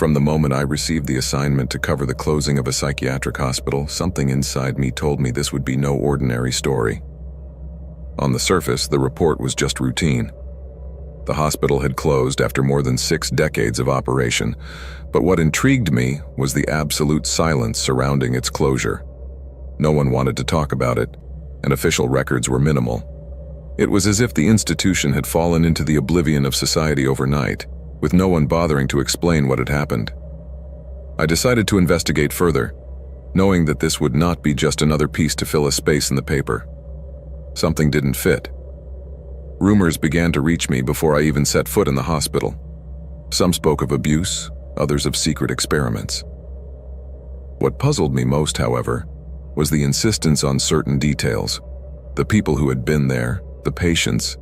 From the moment I received the assignment to cover the closing of a psychiatric hospital, something inside me told me this would be no ordinary story. On the surface, the report was just routine. The hospital had closed after more than 6 decades of operation, but what intrigued me was the absolute silence surrounding its closure. No one wanted to talk about it, and official records were minimal. It was as if the institution had fallen into the oblivion of society overnight, with no one bothering to explain what had happened. I decided to investigate further, knowing that this would not be just another piece to fill a space in the paper. Something didn't fit. Rumors began to reach me before I even set foot in the hospital. Some spoke of abuse, others of secret experiments. What puzzled me most, however, was the insistence on certain details. The people who had been there, the patients,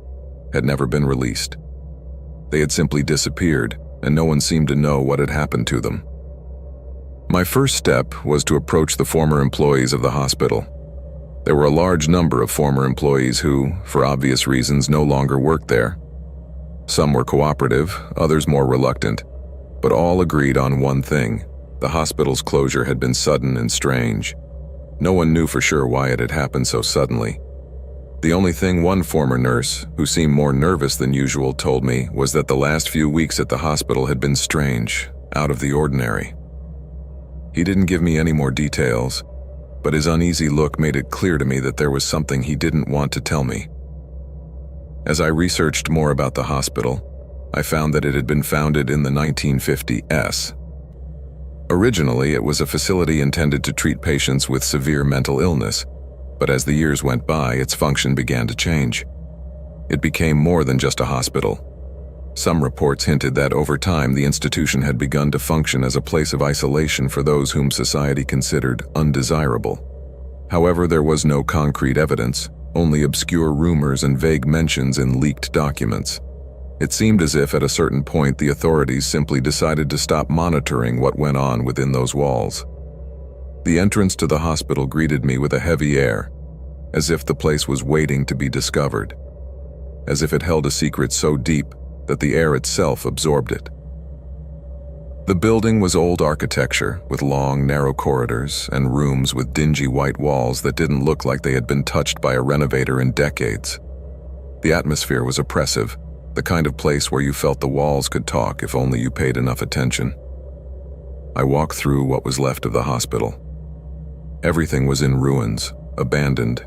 had never been released. They had simply disappeared, and no one seemed to know what had happened to them. My first step was to approach the former employees of the hospital. There were a large number of former employees who, for obvious reasons, no longer worked there. Some were cooperative, others more reluctant, but all agreed on one thing: the hospital's closure had been sudden and strange. No one knew for sure why it had happened so suddenly. The only thing one former nurse, who seemed more nervous than usual, told me was that the last few weeks at the hospital had been strange, out of the ordinary. He didn't give me any more details, but his uneasy look made it clear to me that there was something he didn't want to tell me. As I researched more about the hospital, I found that it had been founded in the 1950s. Originally, it was a facility intended to treat patients with severe mental illness, but as the years went by, its function began to change. It became more than just a hospital. Some reports hinted that over time the institution had begun to function as a place of isolation for those whom society considered undesirable. However, there was no concrete evidence, only obscure rumors and vague mentions in leaked documents. It seemed as if at a certain point the authorities simply decided to stop monitoring what went on within those walls. The entrance to the hospital greeted me with a heavy air, as if the place was waiting to be discovered, as if it held a secret so deep that the air itself absorbed it. The building was old architecture, with long, narrow corridors and rooms with dingy white walls that didn't look like they had been touched by a renovator in decades. The atmosphere was oppressive, the kind of place where you felt the walls could talk if only you paid enough attention. I walked through what was left of the hospital. Everything was in ruins, abandoned,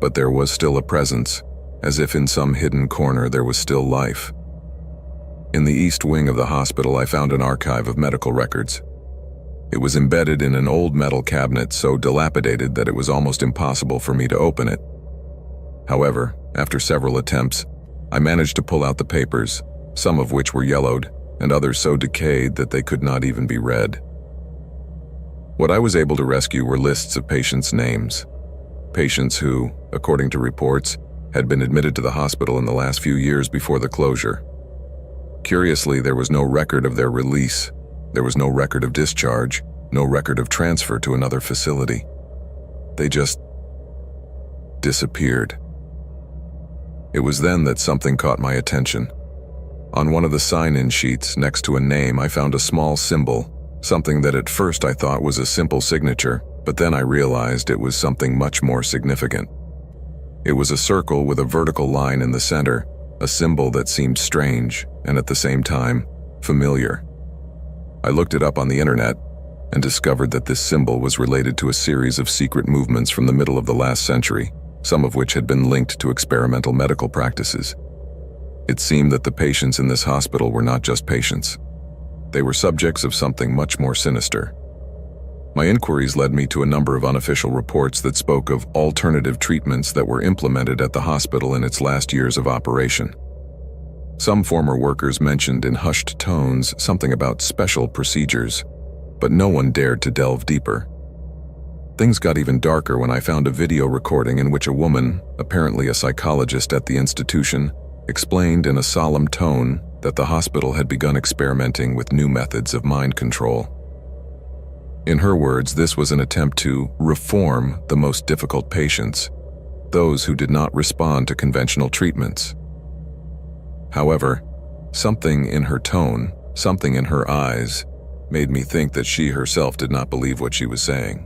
but there was still a presence, as if in some hidden corner there was still life. In the east wing of the hospital, I found an archive of medical records. It was embedded in an old metal cabinet so dilapidated that it was almost impossible for me to open it. However, after several attempts, I managed to pull out the papers, some of which were yellowed, and others so decayed that they could not even be read. What I was able to rescue were lists of patients' names. Patients who, according to reports, had been admitted to the hospital in the last few years before the closure. Curiously, there was no record of their release. There was no record of discharge, no record of transfer to another facility. They just disappeared. It was then that something caught my attention. On one of the sign-in sheets next to a name, I found a small symbol, something that at first I thought was a simple signature, but then I realized it was something much more significant. It was a circle with a vertical line in the center, a symbol that seemed strange and at the same time familiar. I looked it up on the internet and discovered that this symbol was related to a series of secret movements from the middle of the last century, some of which had been linked to experimental medical practices. It seemed that the patients in this hospital were not just patients. They were subjects of something much more sinister. My inquiries led me to a number of unofficial reports that spoke of alternative treatments that were implemented at the hospital in its last years of operation. Some former workers mentioned in hushed tones something about special procedures, but no one dared to delve deeper. Things got even darker when I found a video recording in which a woman, apparently a psychologist at the institution, explained in a solemn tone that the hospital had begun experimenting with new methods of mind control. In her words, this was an attempt to reform the most difficult patients, those who did not respond to conventional treatments. However, something in her tone, something in her eyes, made me think that she herself did not believe what she was saying.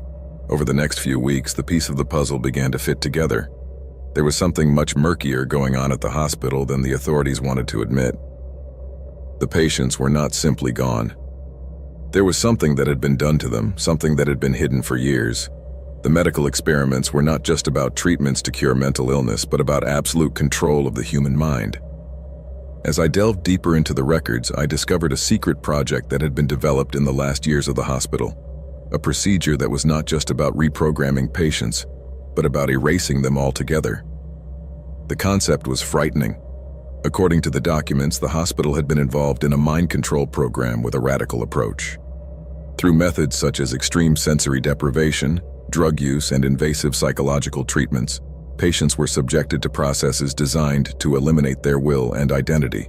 Over the next few weeks, the piece of the puzzle began to fit together. There was something much murkier going on at the hospital than the authorities wanted to admit. The patients were not simply gone. There was something that had been done to them, something that had been hidden for years. The medical experiments were not just about treatments to cure mental illness, but about absolute control of the human mind. As I delved deeper into the records, I discovered a secret project that had been developed in the last years of the hospital. A procedure that was not just about reprogramming patients, but about erasing them altogether. The concept was frightening. According to the documents, the hospital had been involved in a mind control program with a radical approach. Through methods such as extreme sensory deprivation, drug use, and invasive psychological treatments, patients were subjected to processes designed to eliminate their will and identity.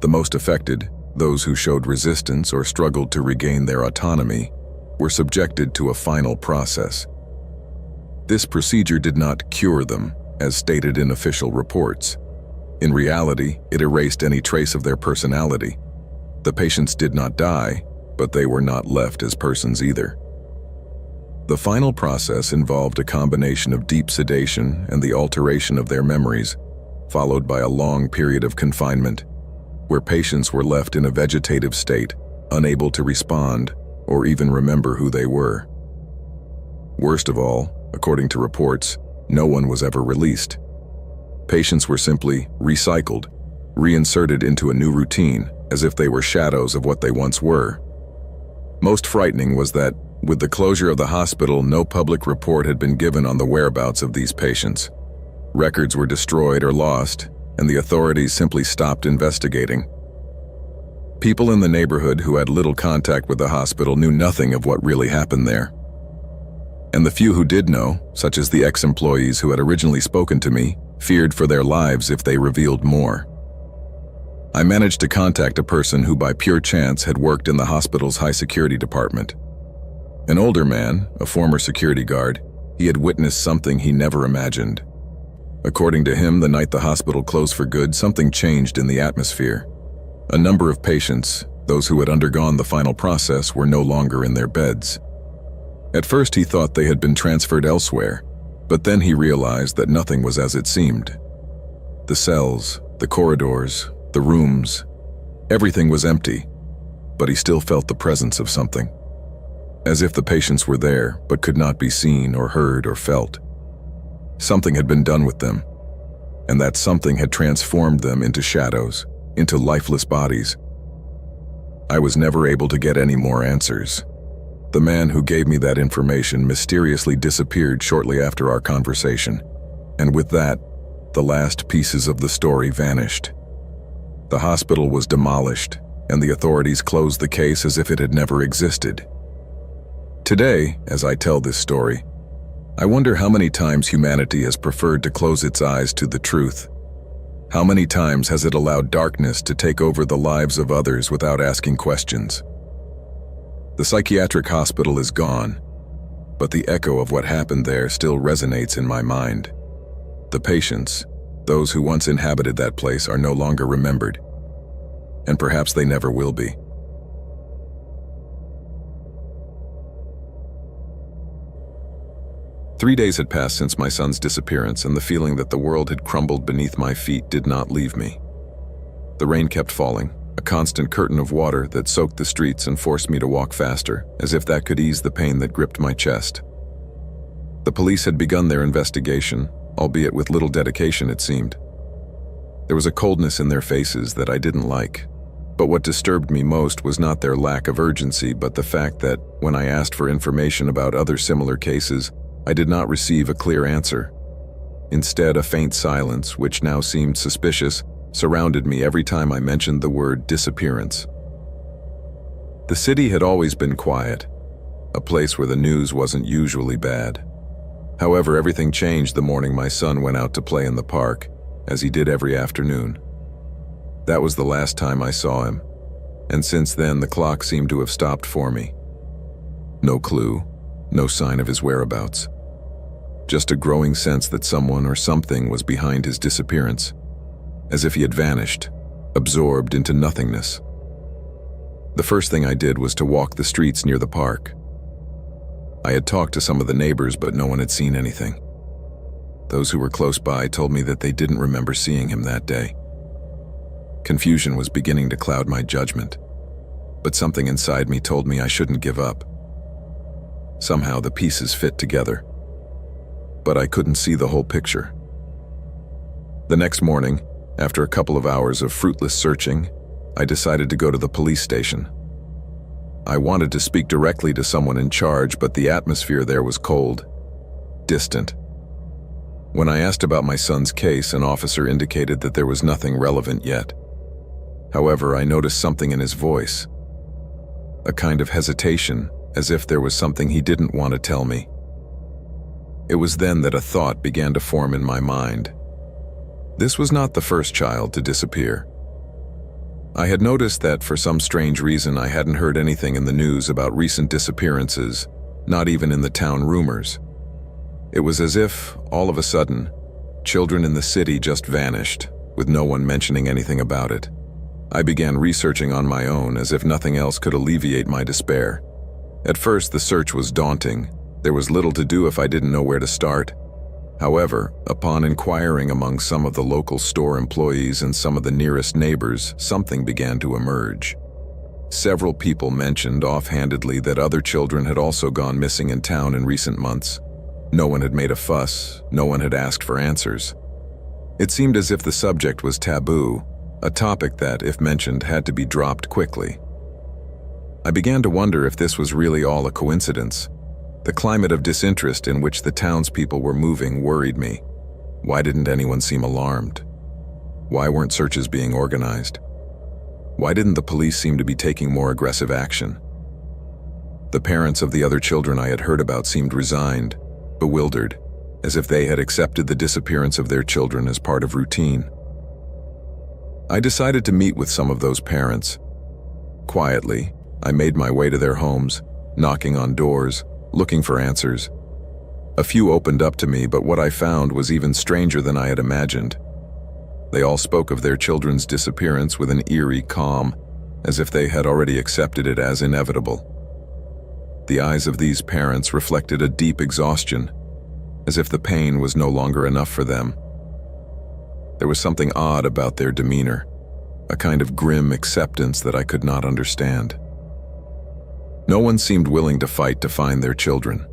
The most affected, those who showed resistance or struggled to regain their autonomy, were subjected to a final process. This procedure did not cure them, as stated in official reports. In reality, it erased any trace of their personality. The patients did not die, but they were not left as persons either. The final process involved a combination of deep sedation and the alteration of their memories, followed by a long period of confinement, where patients were left in a vegetative state, unable to respond or even remember who they were. Worst of all, according to reports, no one was ever released. Patients were simply recycled, reinserted into a new routine, as if they were shadows of what they once were. Most frightening was that, with the closure of the hospital, no public report had been given on the whereabouts of these patients. Records were destroyed or lost, and the authorities simply stopped investigating. People in the neighborhood who had little contact with the hospital knew nothing of what really happened there. And the few who did know, such as the ex-employees who had originally spoken to me, feared for their lives if they revealed more. I managed to contact a person who by pure chance had worked in the hospital's high-security department. An older man, a former security guard, he had witnessed something he never imagined. According to him, the night the hospital closed for good, something changed in the atmosphere. A number of patients, those who had undergone the final process, were no longer in their beds. At first he thought they had been transferred elsewhere, but then he realized that nothing was as it seemed. The cells, the corridors, the rooms, everything was empty, but he still felt the presence of something. As if the patients were there, but could not be seen or heard or felt. Something had been done with them, and that something had transformed them into shadows, into lifeless bodies. I was never able to get any more answers. The man who gave me that information mysteriously disappeared shortly after our conversation, and with that, the last pieces of the story vanished. The hospital was demolished, and the authorities closed the case as if it had never existed. Today, as I tell this story, I wonder how many times humanity has preferred to close its eyes to the truth. How many times has it allowed darkness to take over the lives of others without asking questions? The psychiatric hospital is gone, but the echo of what happened there still resonates in my mind. The patients, those who once inhabited that place, are no longer remembered, and perhaps they never will be. Three days had passed since my son's disappearance, and the feeling that the world had crumbled beneath my feet did not leave me. The rain kept falling, a constant curtain of water that soaked the streets and forced me to walk faster, as if that could ease the pain that gripped my chest. The police had begun their investigation, albeit with little dedication, it seemed. There was a coldness in their faces that I didn't like, but what disturbed me most was not their lack of urgency, but the fact that, when I asked for information about other similar cases, I did not receive a clear answer. Instead, a faint silence, which now seemed suspicious, surrounded me every time I mentioned the word disappearance. The city had always been quiet, a place where the news wasn't usually bad. However, everything changed the morning my son went out to play in the park, as he did every afternoon. That was the last time I saw him, and since then the clock seemed to have stopped for me. No clue, no sign of his whereabouts. Just a growing sense that someone or something was behind his disappearance, as if he had vanished, absorbed into nothingness. The first thing I did was to walk the streets near the park. I had talked to some of the neighbors, but no one had seen anything. Those who were close by told me that they didn't remember seeing him that day. Confusion was beginning to cloud my judgment, but something inside me told me I shouldn't give up. Somehow the pieces fit together, but I couldn't see the whole picture. The next morning, after a couple of hours of fruitless searching, I decided to go to the police station. I wanted to speak directly to someone in charge, but the atmosphere there was cold, distant. When I asked about my son's case, an officer indicated that there was nothing relevant yet. However, I noticed something in his voice, a kind of hesitation, as if there was something he didn't want to tell me. It was then that a thought began to form in my mind. This was not the first child to disappear. I had noticed that for some strange reason I hadn't heard anything in the news about recent disappearances, not even in the town rumors. It was as if, all of a sudden, children in the city just vanished, with no one mentioning anything about it. I began researching on my own, as if nothing else could alleviate my despair. At first, the search was daunting. There was little to do if I didn't know where to start. However, upon inquiring among some of the local store employees and some of the nearest neighbors, something began to emerge. Several people mentioned offhandedly that other children had also gone missing in town in recent months. No one had made a fuss, no one had asked for answers. It seemed as if the subject was taboo, a topic that, if mentioned, had to be dropped quickly. I began to wonder if this was really all a coincidence. The climate of disinterest in which the townspeople were moving worried me. Why didn't anyone seem alarmed? Why weren't searches being organized? Why didn't the police seem to be taking more aggressive action? The parents of the other children I had heard about seemed resigned, bewildered, as if they had accepted the disappearance of their children as part of routine. I decided to meet with some of those parents. Quietly, I made my way to their homes, knocking on doors, looking for answers. A few opened up to me, but what I found was even stranger than I had imagined. They all spoke of their children's disappearance with an eerie calm, as if they had already accepted it as inevitable. The eyes of these parents reflected a deep exhaustion, as if the pain was no longer enough for them. There was something odd about their demeanor, a kind of grim acceptance that I could not understand. No one seemed willing to fight to find their children.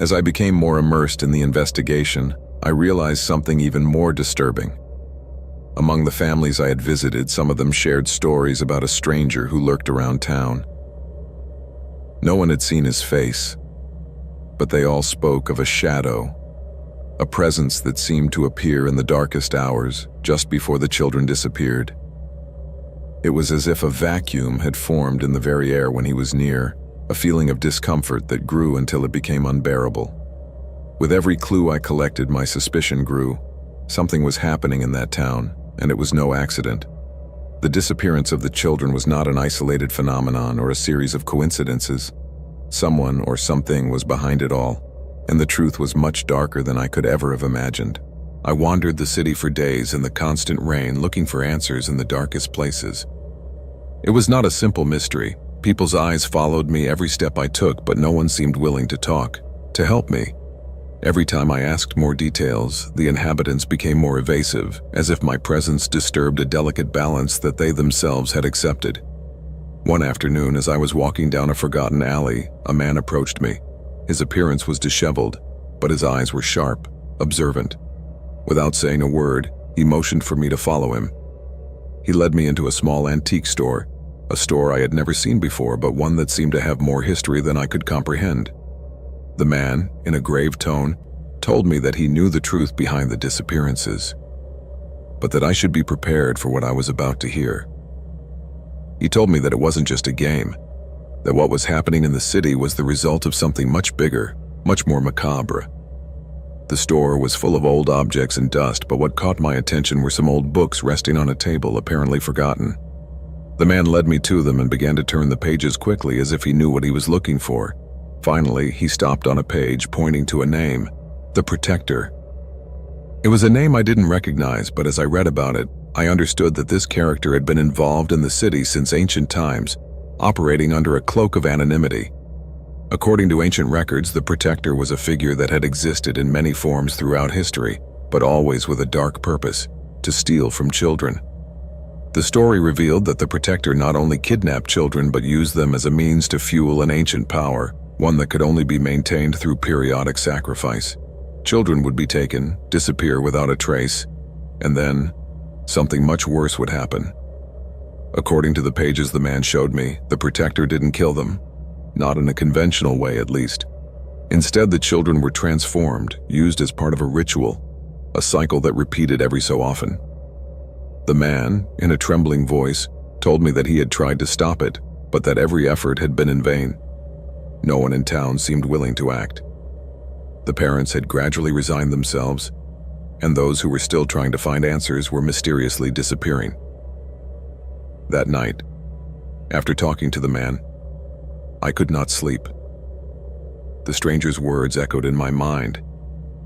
As I became more immersed in the investigation, I realized something even more disturbing. Among the families I had visited, some of them shared stories about a stranger who lurked around town. No one had seen his face, but they all spoke of a shadow, a presence that seemed to appear in the darkest hours, just before the children disappeared. It was as if a vacuum had formed in the very air when he was near, a feeling of discomfort that grew until it became unbearable. With every clue I collected, my suspicion grew. Something was happening in that town, and it was no accident. The disappearance of the children was not an isolated phenomenon or a series of coincidences. Someone or something was behind it all, and the truth was much darker than I could ever have imagined. I wandered the city for days in the constant rain, looking for answers in the darkest places. It was not a simple mystery. People's eyes followed me every step I took, but no one seemed willing to talk, to help me. Every time I asked more details, the inhabitants became more evasive, as if my presence disturbed a delicate balance that they themselves had accepted. One afternoon, as I was walking down a forgotten alley, a man approached me. His appearance was disheveled, but his eyes were sharp, observant. Without saying a word, he motioned for me to follow him. He led me into a small antique store, a store I had never seen before, but one that seemed to have more history than I could comprehend. The man, in a grave tone, told me that he knew the truth behind the disappearances, but that I should be prepared for what I was about to hear. He told me that it wasn't just a game, that what was happening in the city was the result of something much bigger, much more macabre. The store was full of old objects and dust, but what caught my attention were some old books resting on a table, apparently forgotten. The man led me to them and began to turn the pages quickly as if he knew what he was looking for. Finally, he stopped on a page, pointing to a name, The Protector. It was a name I didn't recognize, but as I read about it, I understood that this character had been involved in the city since ancient times, operating under a cloak of anonymity. According to ancient records, the Protector was a figure that had existed in many forms throughout history, but always with a dark purpose: to steal from children. The story revealed that the Protector not only kidnapped children but used them as a means to fuel an ancient power, one that could only be maintained through periodic sacrifice. Children would be taken, disappear without a trace, and then something much worse would happen. According to the pages the man showed me, the Protector didn't kill them. Not in a conventional way, at least. Instead, the children were transformed, used as part of a ritual, a cycle that repeated every so often. The man, in a trembling voice, told me that he had tried to stop it, but that every effort had been in vain. No one in town seemed willing to act. The parents had gradually resigned themselves, and those who were still trying to find answers were mysteriously disappearing. That night, after talking to the man, I could not sleep. The stranger's words echoed in my mind.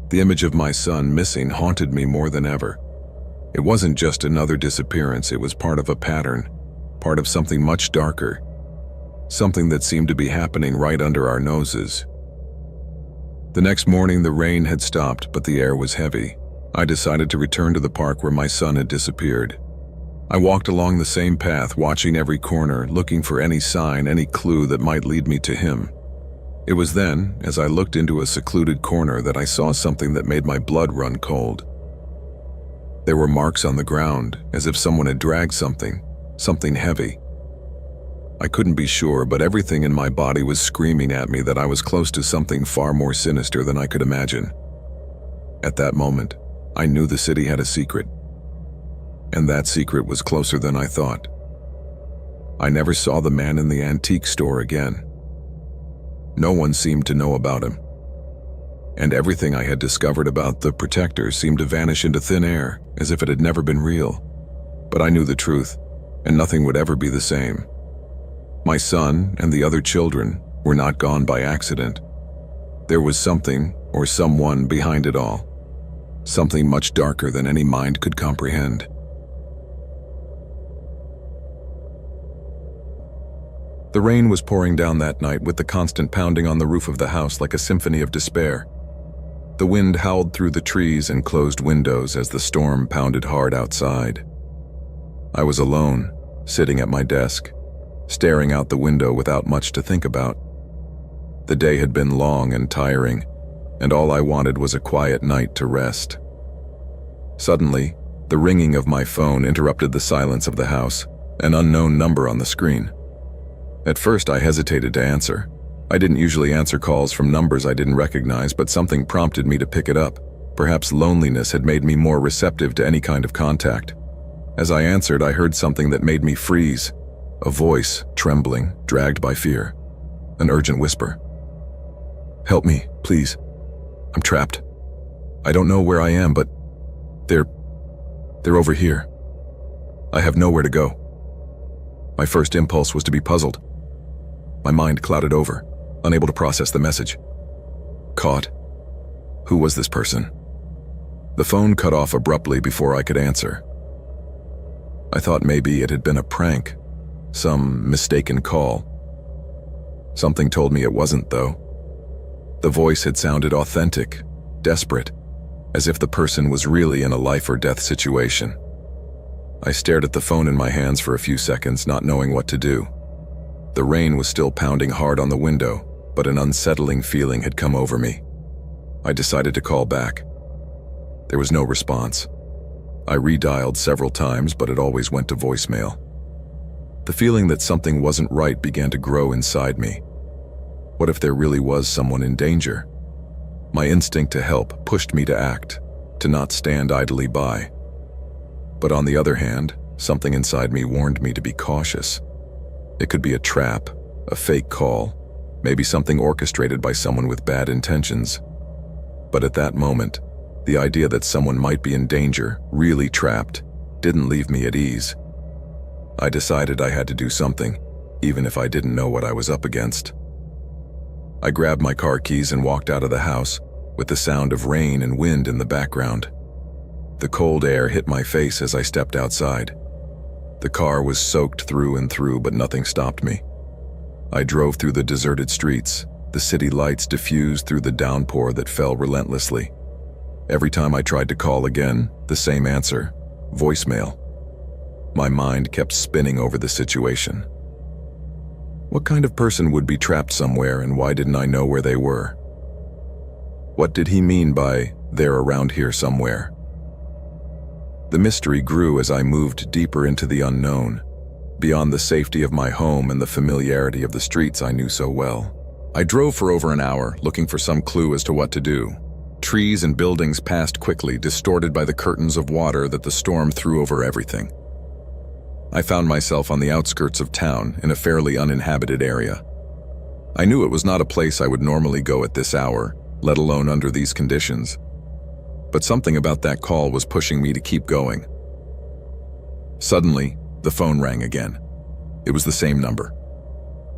The image of my son missing haunted me more than ever. It wasn't just another disappearance, it was part of a pattern, part of something much darker, something that seemed to be happening right under our noses. The next morning, the rain had stopped, but the air was heavy. I decided to return to the park where my son had disappeared. I walked along the same path, watching every corner, looking for any sign, any clue that might lead me to him. It was then, as I looked into a secluded corner, that I saw something that made my blood run cold. There were marks on the ground, as if someone had dragged something heavy. I couldn't be sure, but everything in my body was screaming at me that I was close to something far more sinister than I could imagine. At that moment, I knew the city had a secret. And that secret was closer than I thought. I never saw the man in the antique store again. No one seemed to know about him. And everything I had discovered about the Protector seemed to vanish into thin air, as if it had never been real. But I knew the truth, and nothing would ever be the same. My son and the other children were not gone by accident. There was something or someone behind it all. Something much darker than any mind could comprehend. The rain was pouring down that night, with the constant pounding on the roof of the house like a symphony of despair. The wind howled through the trees and closed windows as the storm pounded hard outside. I was alone, sitting at my desk, staring out the window without much to think about. The day had been long and tiring, and all I wanted was a quiet night to rest. Suddenly, the ringing of my phone interrupted the silence of the house, an unknown number on the screen. At first, I hesitated to answer. I didn't usually answer calls from numbers I didn't recognize, but something prompted me to pick it up. Perhaps loneliness had made me more receptive to any kind of contact. As I answered, I heard something that made me freeze. A voice, trembling, dragged by fear. An urgent whisper. "Help me, please. I'm trapped. I don't know where I am, but they're over here. I have nowhere to go." My first impulse was to be puzzled. My mind clouded over, unable to process the message. Caught? Who was this person? The phone cut off abruptly before I could answer. I thought maybe it had been a prank, some mistaken call. Something told me it wasn't, though. The voice had sounded authentic, desperate, as if the person was really in a life-or-death situation. I stared at the phone in my hands for a few seconds, not knowing what to do. The rain was still pounding hard on the window, but an unsettling feeling had come over me. I decided to call back. There was no response. I redialed several times, but it always went to voicemail. The feeling that something wasn't right began to grow inside me. What if there really was someone in danger? My instinct to help pushed me to act, to not stand idly by. But on the other hand, something inside me warned me to be cautious. It could be a trap, a fake call, maybe something orchestrated by someone with bad intentions. But at that moment, the idea that someone might be in danger, really trapped, didn't leave me at ease. I decided I had to do something, even if I didn't know what I was up against. I grabbed my car keys and walked out of the house, with the sound of rain and wind in the background. The cold air hit my face as I stepped outside. The car was soaked through and through, but nothing stopped me. I drove through the deserted streets, the city lights diffused through the downpour that fell relentlessly. Every time I tried to call again, the same answer: voicemail. My mind kept spinning over the situation. What kind of person would be trapped somewhere, and why didn't I know where they were? What did he mean by, "they're around here somewhere"? The mystery grew as I moved deeper into the unknown, beyond the safety of my home and the familiarity of the streets I knew so well. I drove for over an hour, looking for some clue as to what to do. Trees and buildings passed quickly, distorted by the curtains of water that the storm threw over everything. I found myself on the outskirts of town, in a fairly uninhabited area. I knew it was not a place I would normally go at this hour, let alone under these conditions. But something about that call was pushing me to keep going. Suddenly, the phone rang again. It was the same number.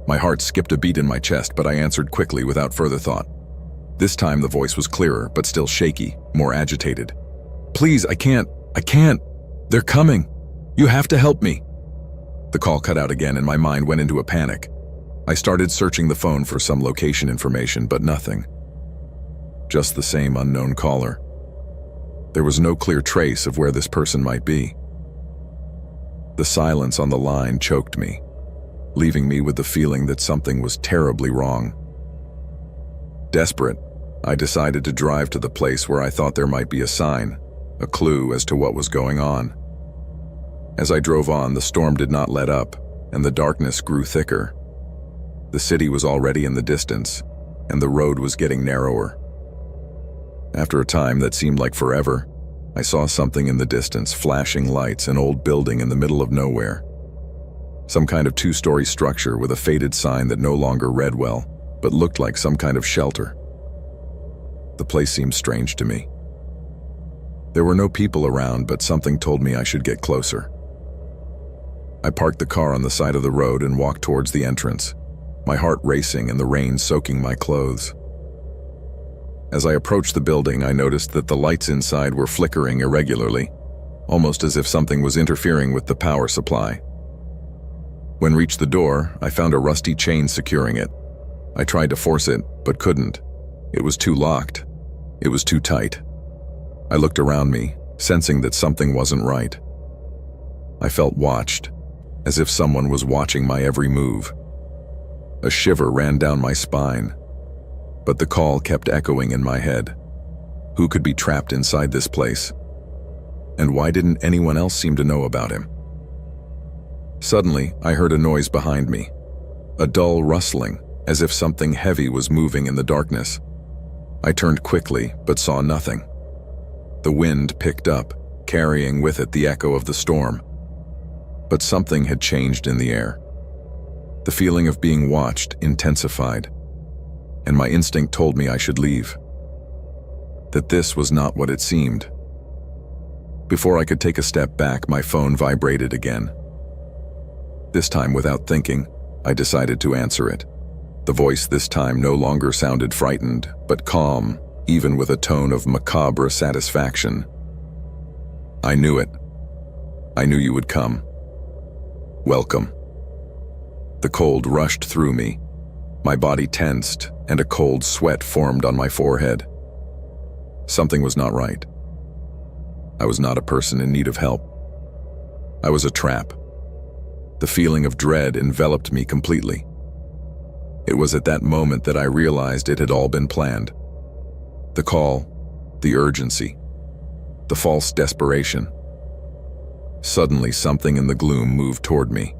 My heart skipped a beat in my chest, but I answered quickly without further thought. This time the voice was clearer, but still shaky, more agitated. "Please, I can't. They're coming. You have to help me." The call cut out again and my mind went into a panic. I started searching the phone for some location information, but nothing. Just the same unknown caller. There was no clear trace of where this person might be. The silence on the line choked me, leaving me with the feeling that something was terribly wrong. Desperate, I decided to drive to the place where I thought there might be a sign, a clue as to what was going on. As I drove on, the storm did not let up, and the darkness grew thicker. The city was already in the distance, and the road was getting narrower. After a time that seemed like forever, I saw something in the distance, flashing lights, an old building in the middle of nowhere. Some kind of two-story structure with a faded sign that no longer read well, but looked like some kind of shelter. The place seemed strange to me. There were no people around, but something told me I should get closer. I parked the car on the side of the road and walked towards the entrance, my heart racing and the rain soaking my clothes. As I approached the building, I noticed that the lights inside were flickering irregularly, almost as if something was interfering with the power supply. When reached the door, I found a rusty chain securing it. I tried to force it, but couldn't. It was too locked. It was too tight. I looked around me, sensing that something wasn't right. I felt watched, as if someone was watching my every move. A shiver ran down my spine, but the call kept echoing in my head. Who could be trapped inside this place? And why didn't anyone else seem to know about him? Suddenly, I heard a noise behind me, a dull rustling, as if something heavy was moving in the darkness. I turned quickly, but saw nothing. The wind picked up, carrying with it the echo of the storm. But something had changed in the air. The feeling of being watched intensified, and my instinct told me I should leave. That this was not what it seemed. Before I could take a step back, my phone vibrated again. This time, without thinking, I decided to answer it. The voice this time no longer sounded frightened, but calm, even with a tone of macabre satisfaction. "I knew it. I knew you would come. Welcome." The cold rushed through me. My body tensed, and a cold sweat formed on my forehead. Something was not right. I was not a person in need of help. I was a trap. The feeling of dread enveloped me completely. It was at that moment that I realized it had all been planned. The call, the urgency, the false desperation. Suddenly, something in the gloom moved toward me.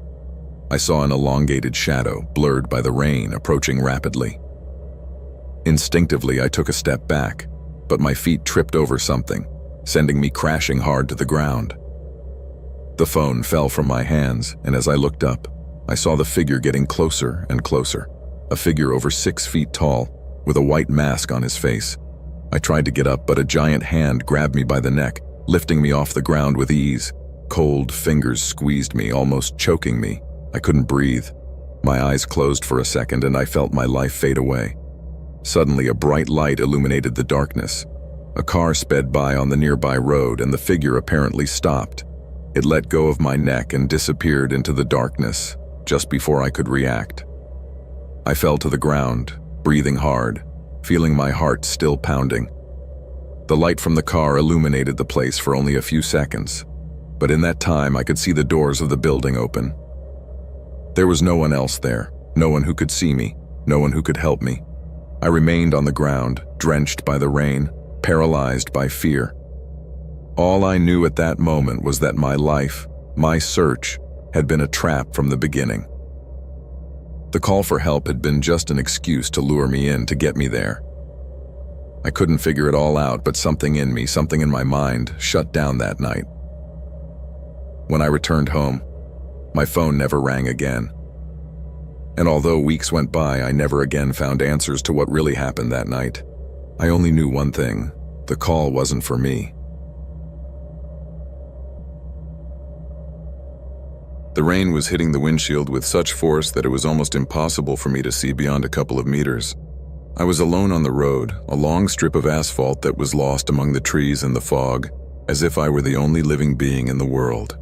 I saw an elongated shadow, blurred by the rain, approaching rapidly. Instinctively, I took a step back, but my feet tripped over something, sending me crashing hard to the ground. The phone fell from my hands, and as I looked up, I saw the figure getting closer and closer. A figure over 6 feet tall, with a white mask on his face. I tried to get up, but a giant hand grabbed me by the neck, lifting me off the ground with ease. Cold fingers squeezed me, almost choking me. I couldn't breathe. My eyes closed for a second, and I felt my life fade away. Suddenly, a bright light illuminated the darkness. A car sped by on the nearby road, and the figure apparently stopped. It let go of my neck and disappeared into the darkness, just before I could react. I fell to the ground, breathing hard, feeling my heart still pounding. The light from the car illuminated the place for only a few seconds, but in that time I could see the doors of the building open. There was no one else there, no one who could see me, no one who could help me. I remained on the ground, drenched by the rain, paralyzed by fear. All I knew at that moment was that my life, my search, had been a trap from the beginning. The call for help had been just an excuse to lure me in, to get me there. I couldn't figure it all out, but something in me, something in my mind, shut down that night. When I returned home, my phone never rang again. And although weeks went by, I never again found answers to what really happened that night. I only knew one thing: the call wasn't for me. The rain was hitting the windshield with such force that it was almost impossible for me to see beyond a couple of meters. I was alone on the road, a long strip of asphalt that was lost among the trees and the fog, as if I were the only living being in the world.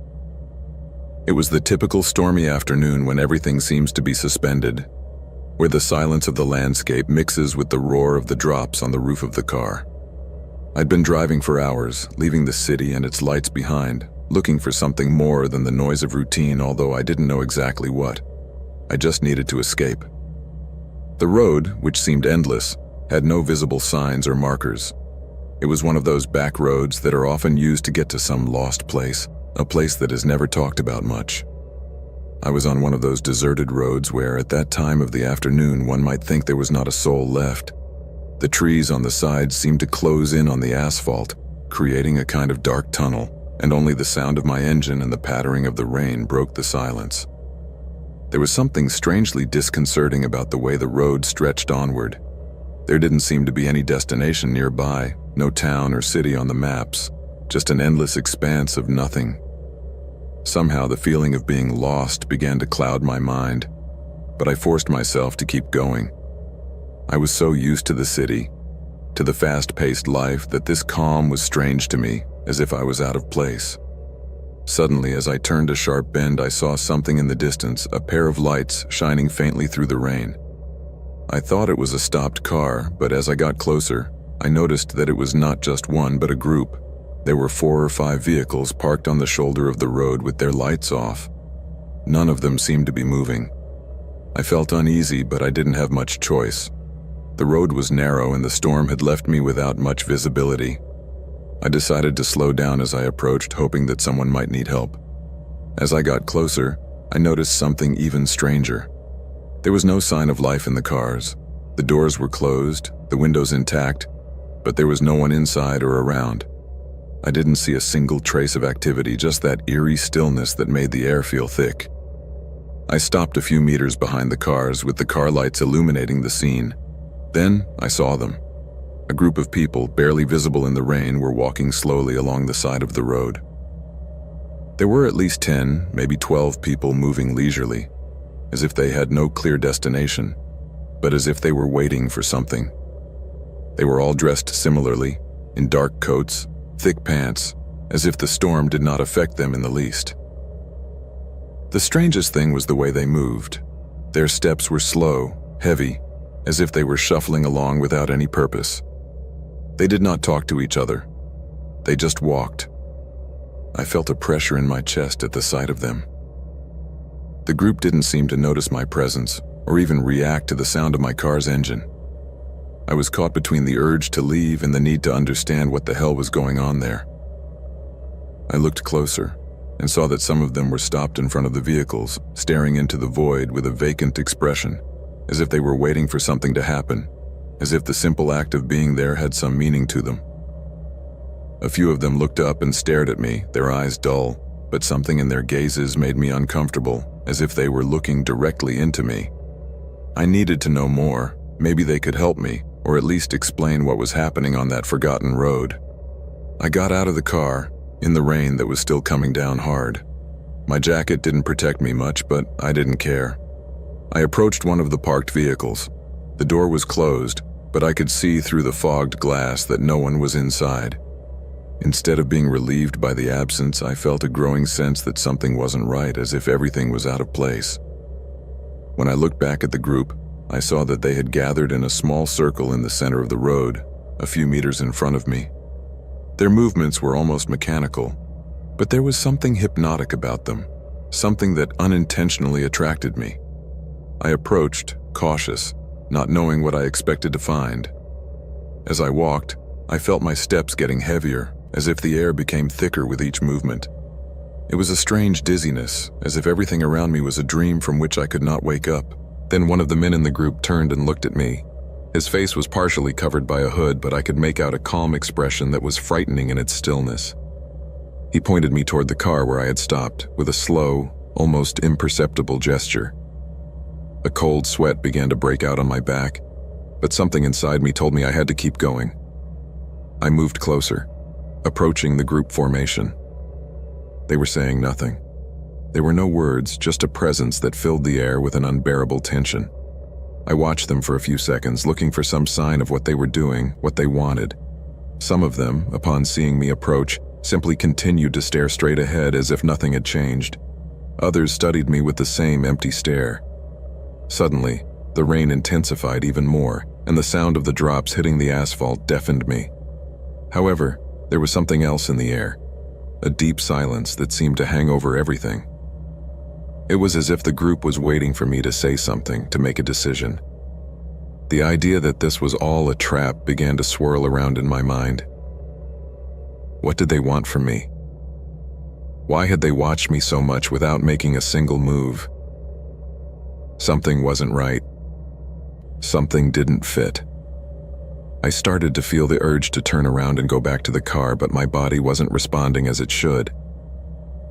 It was the typical stormy afternoon when everything seems to be suspended, where the silence of the landscape mixes with the roar of the drops on the roof of the car. I'd been driving for hours, leaving the city and its lights behind, looking for something more than the noise of routine, although I didn't know exactly what. I just needed to escape. The road, which seemed endless, had no visible signs or markers. It was one of those back roads that are often used to get to some lost place, a place that is never talked about much. I was on one of those deserted roads where, at that time of the afternoon, one might think there was not a soul left. The trees on the sides seemed to close in on the asphalt, creating a kind of dark tunnel, and only the sound of my engine and the pattering of the rain broke the silence. There was something strangely disconcerting about the way the road stretched onward. There didn't seem to be any destination nearby, no town or city on the maps, just an endless expanse of nothing. Somehow the feeling of being lost began to cloud my mind, but I forced myself to keep going. I was so used to the city, to the fast-paced life, that this calm was strange to me, as if I was out of place. Suddenly, as I turned a sharp bend, I saw something in the distance, a pair of lights shining faintly through the rain. I thought it was a stopped car, but as I got closer, I noticed that it was not just one, but a group. There were 4 or 5 vehicles parked on the shoulder of the road with their lights off. None of them seemed to be moving. I felt uneasy, but I didn't have much choice. The road was narrow and the storm had left me without much visibility. I decided to slow down as I approached, hoping that someone might need help. As I got closer, I noticed something even stranger. There was no sign of life in the cars. The doors were closed, the windows intact, but there was no one inside or around. I didn't see a single trace of activity, just that eerie stillness that made the air feel thick. I stopped a few meters behind the cars, with the car lights illuminating the scene. Then I saw them. A group of people, barely visible in the rain, were walking slowly along the side of the road. There were at least 10, maybe 12 people moving leisurely, as if they had no clear destination, but as if they were waiting for something. They were all dressed similarly, in dark coats, thick pants, as if the storm did not affect them in the least. The strangest thing was the way they moved. Their steps were slow, heavy, as if they were shuffling along without any purpose. They did not talk to each other. They just walked. I felt a pressure in my chest at the sight of them. The group didn't seem to notice my presence or even react to the sound of my car's engine. I was caught between the urge to leave and the need to understand what the hell was going on there. I looked closer and saw that some of them were stopped in front of the vehicles, staring into the void with a vacant expression, as if they were waiting for something to happen, as if the simple act of being there had some meaning to them. A few of them looked up and stared at me, their eyes dull, but something in their gazes made me uncomfortable, as if they were looking directly into me. I needed to know more. Maybe they could help me, or at least explain what was happening on that forgotten road. I got out of the car, in the rain that was still coming down hard. My jacket didn't protect me much, but I didn't care. I approached one of the parked vehicles. The door was closed, but I could see through the fogged glass that no one was inside. Instead of being relieved by the absence, I felt a growing sense that something wasn't right, as if everything was out of place. When I looked back at the group, I saw that they had gathered in a small circle in the center of the road, a few meters in front of me. Their movements were almost mechanical, but there was something hypnotic about them, something that unintentionally attracted me. I approached, cautious, not knowing what I expected to find. As I walked, I felt my steps getting heavier, as if the air became thicker with each movement. It was a strange dizziness, as if everything around me was a dream from which I could not wake up. Then one of the men in the group turned and looked at me. His face was partially covered by a hood, but I could make out a calm expression that was frightening in its stillness. He pointed me toward the car where I had stopped, with a slow, almost imperceptible gesture. A cold sweat began to break out on my back, but something inside me told me I had to keep going. I moved closer, approaching the group formation. They were saying nothing. There were no words, just a presence that filled the air with an unbearable tension. I watched them for a few seconds, looking for some sign of what they were doing, what they wanted. Some of them, upon seeing me approach, simply continued to stare straight ahead as if nothing had changed. Others studied me with the same empty stare. Suddenly, the rain intensified even more, and the sound of the drops hitting the asphalt deafened me. However, there was something else in the air, a deep silence that seemed to hang over everything. It was as if the group was waiting for me to say something, to make a decision. The idea that this was all a trap began to swirl around in my mind. What did they want from me? Why had they watched me so much without making a single move? Something wasn't right. Something didn't fit. I started to feel the urge to turn around and go back to the car, but my body wasn't responding as it should.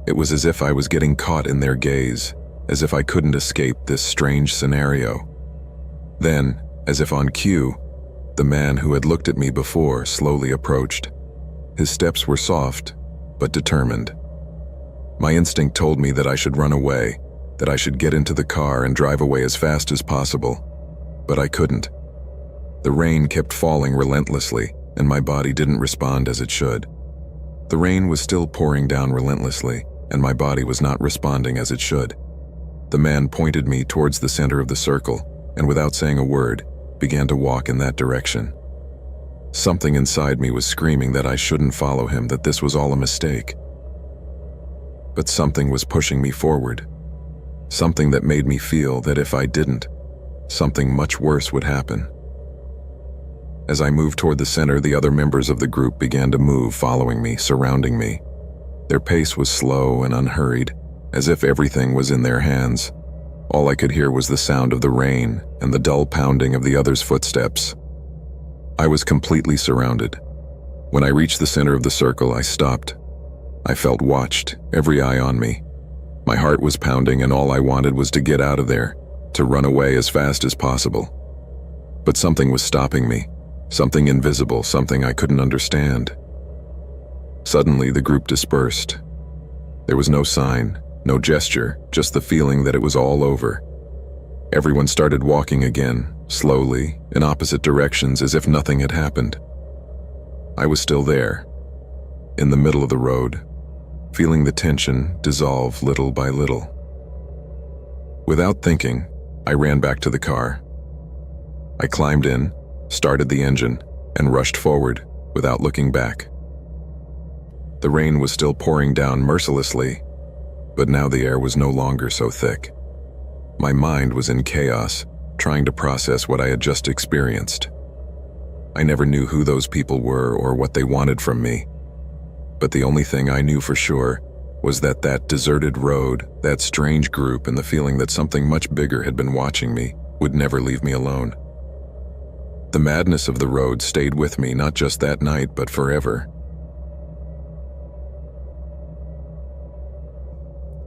It was as if I was getting caught in their gaze, as if I couldn't escape this strange scenario. Then, as if on cue, the man who had looked at me before slowly approached. His steps were soft, but determined. My instinct told me that I should run away, that I should get into the car and drive away as fast as possible. But I couldn't. The rain kept falling relentlessly, and my body didn't respond as it should. The rain was still pouring down relentlessly, and my body was not responding as it should. The man pointed me towards the center of the circle, and without saying a word, began to walk in that direction. Something inside me was screaming that I shouldn't follow him, that this was all a mistake. But something was pushing me forward. Something that made me feel that if I didn't, something much worse would happen. As I moved toward the center, the other members of the group began to move, following me, surrounding me. Their pace was slow and unhurried, as if everything was in their hands. All I could hear was the sound of the rain and the dull pounding of the others' footsteps. I was completely surrounded. When I reached the center of the circle, I stopped. I felt watched, every eye on me. My heart was pounding, and all I wanted was to get out of there, to run away as fast as possible. But something was stopping me. Something invisible, something I couldn't understand. Suddenly, the group dispersed. There was no sign, no gesture, just the feeling that it was all over. Everyone started walking again, slowly, in opposite directions, as if nothing had happened. I was still there, in the middle of the road, feeling the tension dissolve little by little. Without thinking, I ran back to the car. I climbed in, started the engine, and rushed forward without looking back. The rain was still pouring down mercilessly, but now the air was no longer so thick. My mind was in chaos, trying to process what I had just experienced. I never knew who those people were or what they wanted from me, but the only thing I knew for sure was that that deserted road, that strange group, and the feeling that something much bigger had been watching me would never leave me alone. The madness of the road stayed with me not just that night, but forever.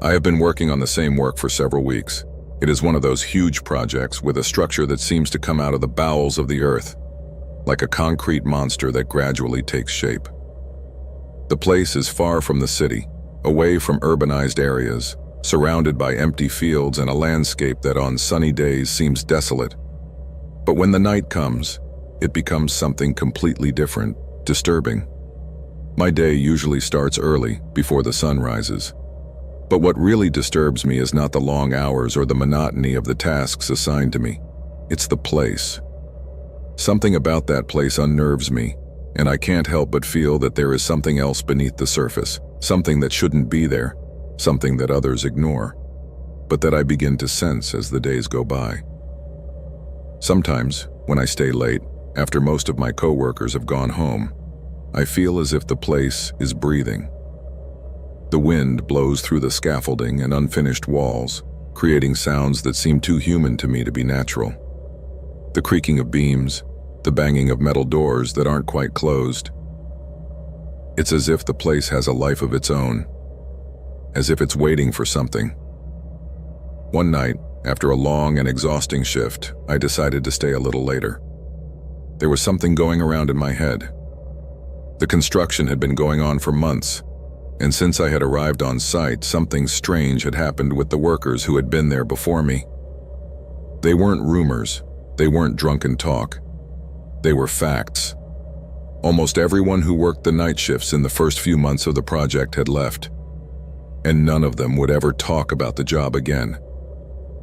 I have been working on the same work for several weeks. It is one of those huge projects with a structure that seems to come out of the bowels of the earth, like a concrete monster that gradually takes shape. The place is far from the city, away from urbanized areas, surrounded by empty fields and a landscape that on sunny days seems desolate. But when the night comes, it becomes something completely different, disturbing. My day usually starts early, before the sun rises. But what really disturbs me is not the long hours or the monotony of the tasks assigned to me. It's the place. Something about that place unnerves me, and I can't help but feel that there is something else beneath the surface, something that shouldn't be there, something that others ignore, but that I begin to sense as the days go by. Sometimes, when I stay late, after most of my coworkers have gone home, I feel as if the place is breathing. The wind blows through the scaffolding and unfinished walls, creating sounds that seem too human to me to be natural. The creaking of beams, the banging of metal doors that aren't quite closed. It's as if the place has a life of its own, as if it's waiting for something. One night, after a long and exhausting shift, I decided to stay a little later. There was something going around in my head. The construction had been going on for months, and since I had arrived on site, something strange had happened with the workers who had been there before me. They weren't rumors, they weren't drunken talk. They were facts. Almost everyone who worked the night shifts in the first few months of the project had left, and none of them would ever talk about the job again,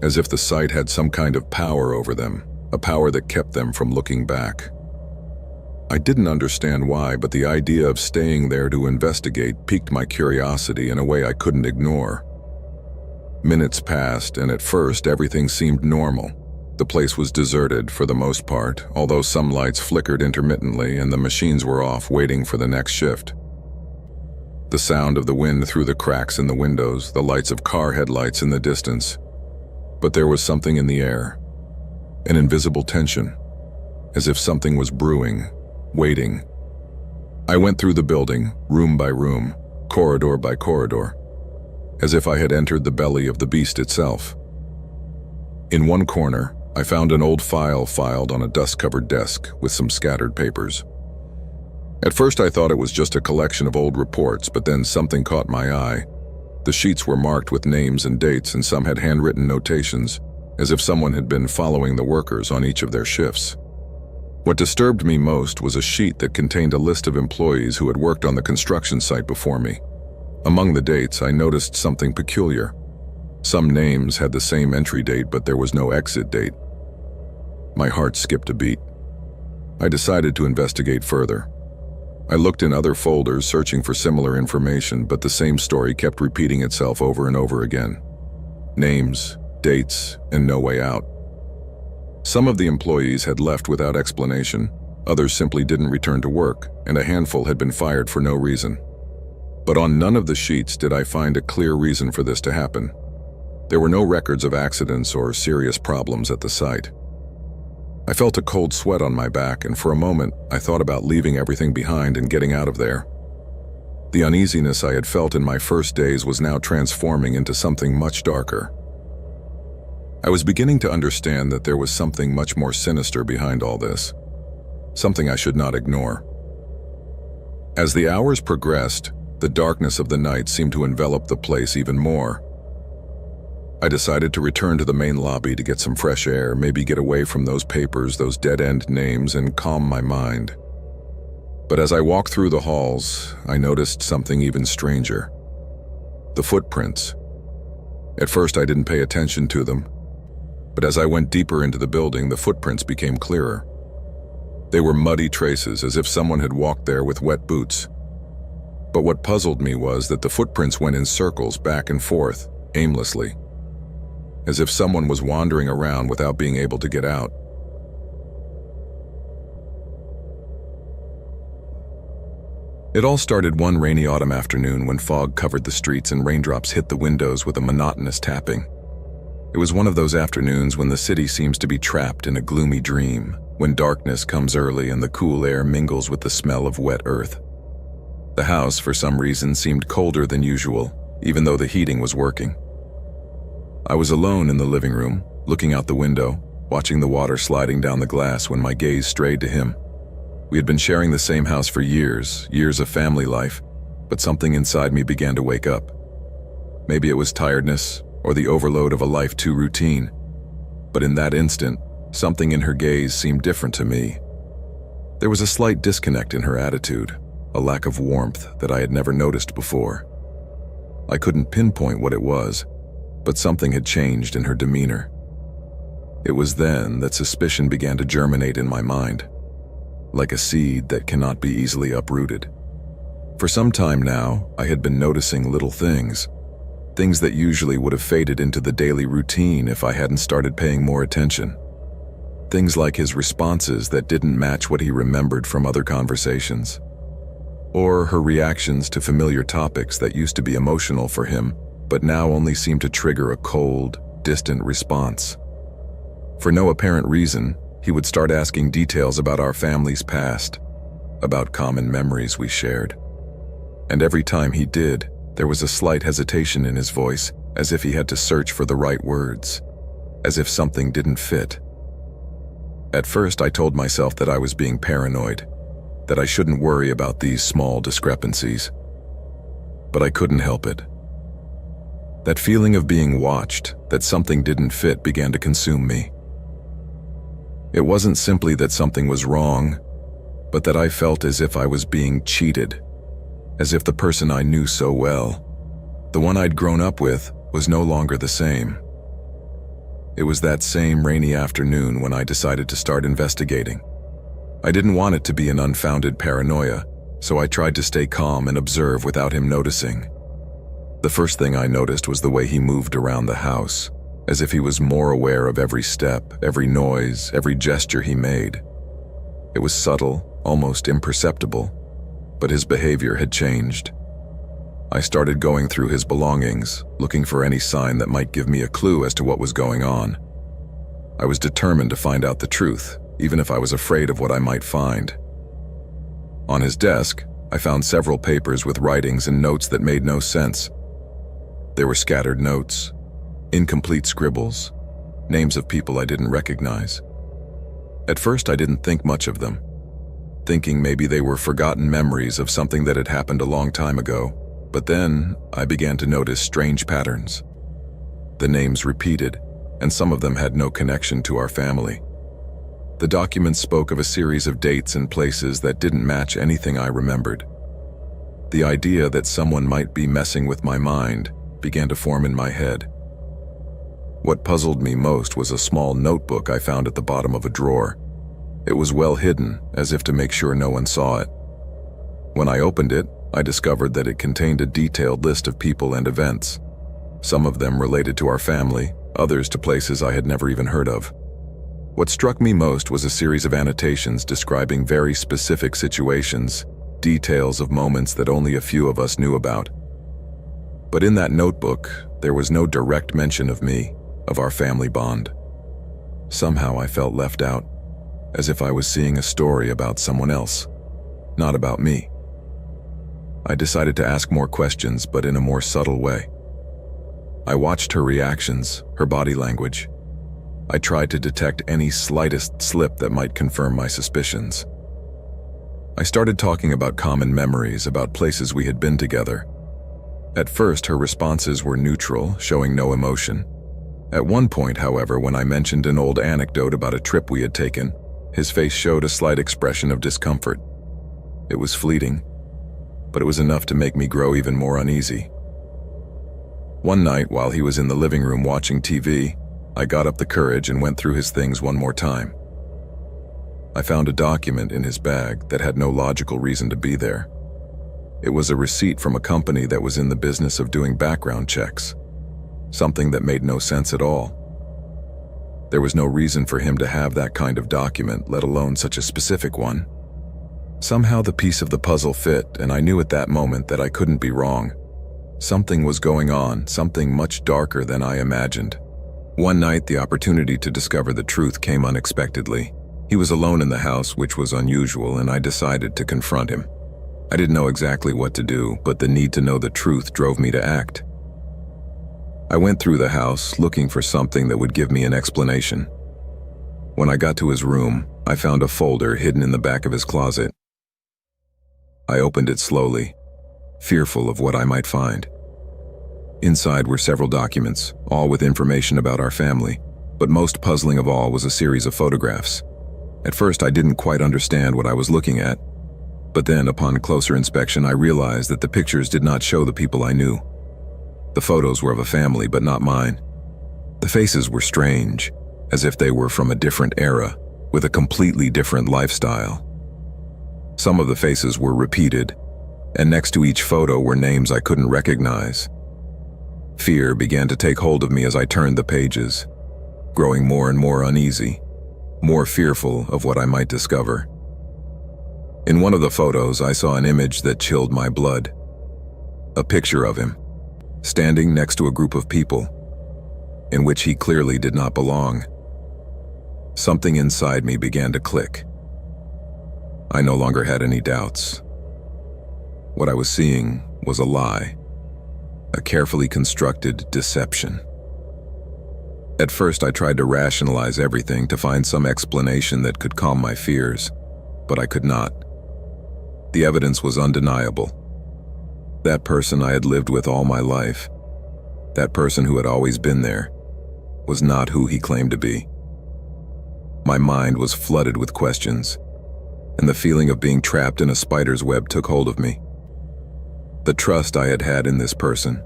as if the site had some kind of power over them, a power that kept them from looking back. I didn't understand why, but the idea of staying there to investigate piqued my curiosity in a way I couldn't ignore. Minutes passed, and at first everything seemed normal. The place was deserted for the most part, although some lights flickered intermittently and the machines were off waiting for the next shift. The sound of the wind through the cracks in the windows, the lights of car headlights in the distance. But there was something in the air, an invisible tension, as if something was brewing, waiting. I went through the building, room by room, corridor by corridor, as if I had entered the belly of the beast itself. In one corner, I found an old file filed on a dust-covered desk with some scattered papers. At first I thought it was just a collection of old reports, but then something caught my eye. The sheets were marked with names and dates, and some had handwritten notations, as if someone had been following the workers on each of their shifts. What disturbed me most was a sheet that contained a list of employees who had worked on the construction site before me. Among the dates, I noticed something peculiar. Some names had the same entry date, but there was no exit date. My heart skipped a beat. I decided to investigate further. I looked in other folders searching for similar information, but the same story kept repeating itself over and over again. Names, dates, and no way out. Some of the employees had left without explanation, others simply didn't return to work, and a handful had been fired for no reason. But on none of the sheets did I find a clear reason for this to happen. There were no records of accidents or serious problems at the site. I felt a cold sweat on my back, and for a moment I thought about leaving everything behind and getting out of there. The uneasiness I had felt in my first days was now transforming into something much darker. I was beginning to understand that there was something much more sinister behind all this, something I should not ignore. As the hours progressed, the darkness of the night seemed to envelop the place even more. I decided to return to the main lobby to get some fresh air, maybe get away from those papers, those dead-end names, and calm my mind. But as I walked through the halls, I noticed something even stranger. The footprints. At first I didn't pay attention to them, but as I went deeper into the building, the footprints became clearer. They were muddy traces, as if someone had walked there with wet boots. But what puzzled me was that the footprints went in circles back and forth, aimlessly, as if someone was wandering around without being able to get out. It all started one rainy autumn afternoon when fog covered the streets and raindrops hit the windows with a monotonous tapping. It was one of those afternoons when the city seems to be trapped in a gloomy dream, when darkness comes early and the cool air mingles with the smell of wet earth. The house, for some reason, seemed colder than usual, even though the heating was working. I was alone in the living room, looking out the window, watching the water sliding down the glass when my gaze strayed to him. We had been sharing the same house for years of family life, but something inside me began to wake up. Maybe it was tiredness or the overload of a life too routine, but in that instant, something in her gaze seemed different to me. There was a slight disconnect in her attitude, a lack of warmth that I had never noticed before. I couldn't pinpoint what it was, but something had changed in her demeanor. It was then that suspicion began to germinate in my mind, like a seed that cannot be easily uprooted. For some time now, I had been noticing little things that usually would have faded into the daily routine if I hadn't started paying more attention. Things like his responses that didn't match what he remembered from other conversations, or her reactions to familiar topics that used to be emotional for him, but now only seemed to trigger a cold, distant response. For no apparent reason, he would start asking details about our family's past, about common memories we shared. And every time he did, there was a slight hesitation in his voice, as if he had to search for the right words, as if something didn't fit. At first, I told myself that I was being paranoid, that I shouldn't worry about these small discrepancies. But I couldn't help it. That feeling of being watched, that something didn't fit, began to consume me. It wasn't simply that something was wrong, but that I felt as if I was being cheated, as if the person I knew so well, the one I'd grown up with, was no longer the same. It was that same rainy afternoon when I decided to start investigating. I didn't want it to be an unfounded paranoia, so I tried to stay calm and observe without him noticing. The first thing I noticed was the way he moved around the house, as if he was more aware of every step, every noise, every gesture he made. It was subtle, almost imperceptible, but his behavior had changed. I started going through his belongings, looking for any sign that might give me a clue as to what was going on. I was determined to find out the truth, even if I was afraid of what I might find. On his desk, I found several papers with writings and notes that made no sense. There were scattered notes, incomplete scribbles, names of people I didn't recognize. At first, I didn't think much of them, thinking maybe they were forgotten memories of something that had happened a long time ago. But then, I began to notice strange patterns. The names repeated, and some of them had no connection to our family. The documents spoke of a series of dates and places that didn't match anything I remembered. The idea that someone might be messing with my mind began to form in my head. What puzzled me most was a small notebook I found at the bottom of a drawer. It was well hidden, as if to make sure no one saw it. When I opened it, I discovered that it contained a detailed list of people and events, some of them related to our family, others to places I had never even heard of. What struck me most was a series of annotations describing very specific situations, details of moments that only a few of us knew about. But in that notebook, there was no direct mention of me, of our family bond. Somehow I felt left out, as if I was seeing a story about someone else, not about me. I decided to ask more questions, but in a more subtle way. I watched her reactions, her body language. I tried to detect any slightest slip that might confirm my suspicions. I started talking about common memories, about places we had been together. At first, her responses were neutral, showing no emotion. At one point, however, when I mentioned an old anecdote about a trip we had taken, his face showed a slight expression of discomfort. It was fleeting, but it was enough to make me grow even more uneasy. One night, while he was in the living room watching TV, I got up the courage and went through his things one more time. I found a document in his bag that had no logical reason to be there. It was a receipt from a company that was in the business of doing background checks, something that made no sense at all. There was no reason for him to have that kind of document, let alone such a specific one. Somehow the piece of the puzzle fit, and I knew at that moment that I couldn't be wrong. Something was going on, something much darker than I imagined. One night, the opportunity to discover the truth came unexpectedly. He was alone in the house, which was unusual, and I decided to confront him. I didn't know exactly what to do, but the need to know the truth drove me to act. I went through the house, looking for something that would give me an explanation. When I got to his room, I found a folder hidden in the back of his closet. I opened it slowly, fearful of what I might find. Inside were several documents, all with information about our family, but most puzzling of all was a series of photographs. At first, I didn't quite understand what I was looking at, but then, upon closer inspection, I realized that the pictures did not show the people I knew. The photos were of a family, but not mine. The faces were strange, as if they were from a different era, with a completely different lifestyle. Some of the faces were repeated, and next to each photo were names I couldn't recognize. Fear began to take hold of me as I turned the pages, growing more and more uneasy, more fearful of what I might discover. In one of the photos, I saw an image that chilled my blood. A picture of him, standing next to a group of people, in which he clearly did not belong. Something inside me began to click. I no longer had any doubts. What I was seeing was a lie, a carefully constructed deception. At first, I tried to rationalize everything to find some explanation that could calm my fears, but I could not. The evidence was undeniable. That person I had lived with all my life, that person who had always been there, was not who he claimed to be. My mind was flooded with questions, and the feeling of being trapped in a spider's web took hold of me. The trust I had had in this person,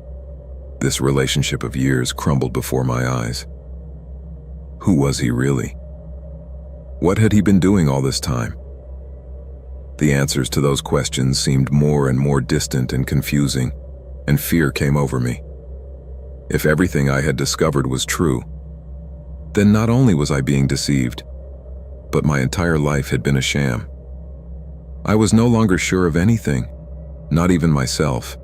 this relationship of years, crumbled before my eyes. Who was he really? What had he been doing all this time? The answers to those questions seemed more and more distant and confusing, and fear came over me. If everything I had discovered was true, then not only was I being deceived, but my entire life had been a sham. I was no longer sure of anything, not even myself.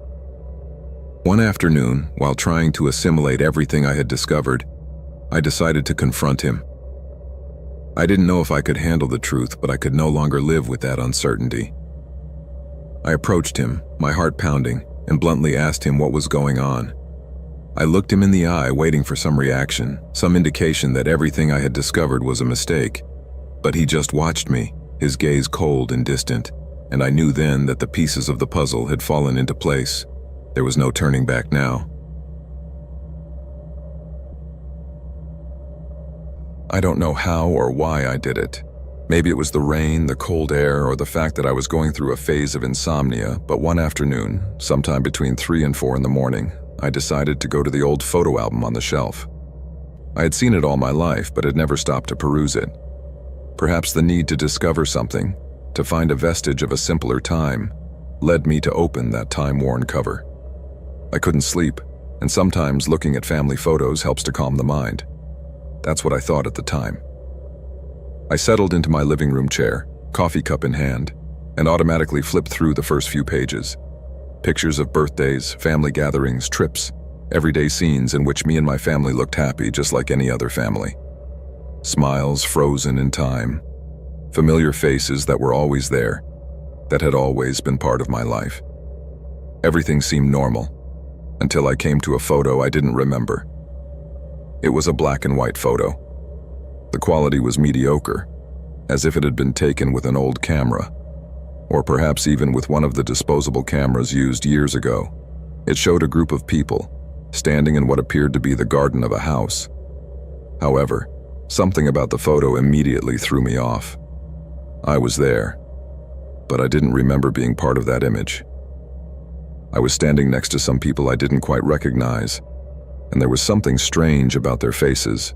One afternoon, while trying to assimilate everything I had discovered, I decided to confront him. I didn't know if I could handle the truth, but I could no longer live with that uncertainty. I approached him, my heart pounding, and bluntly asked him what was going on. I looked him in the eye, waiting for some reaction, some indication that everything I had discovered was a mistake. But he just watched me, his gaze cold and distant, and I knew then that the pieces of the puzzle had fallen into place. There was no turning back now. I don't know how or why I did it. Maybe it was the rain, the cold air, or the fact that I was going through a phase of insomnia, but one afternoon, sometime between 3 and 4 in the morning, I decided to go to the old photo album on the shelf. I had seen it all my life, but had never stopped to peruse it. Perhaps the need to discover something, to find a vestige of a simpler time, led me to open that time-worn cover. I couldn't sleep, and sometimes looking at family photos helps to calm the mind. That's what I thought at the time. I settled into my living room chair, coffee cup in hand, and automatically flipped through the first few pages. Pictures of birthdays, family gatherings, trips, everyday scenes in which me and my family looked happy just like any other family. Smiles frozen in time, familiar faces that were always there, that had always been part of my life. Everything seemed normal, until I came to a photo I didn't remember. It was a black and white photo. The quality was mediocre, as if it had been taken with an old camera, or perhaps even with one of the disposable cameras used years ago. It showed a group of people, standing in what appeared to be the garden of a house. However, something about the photo immediately threw me off. I was there, but I didn't remember being part of that image. I was standing next to some people I didn't quite recognize, and there was something strange about their faces,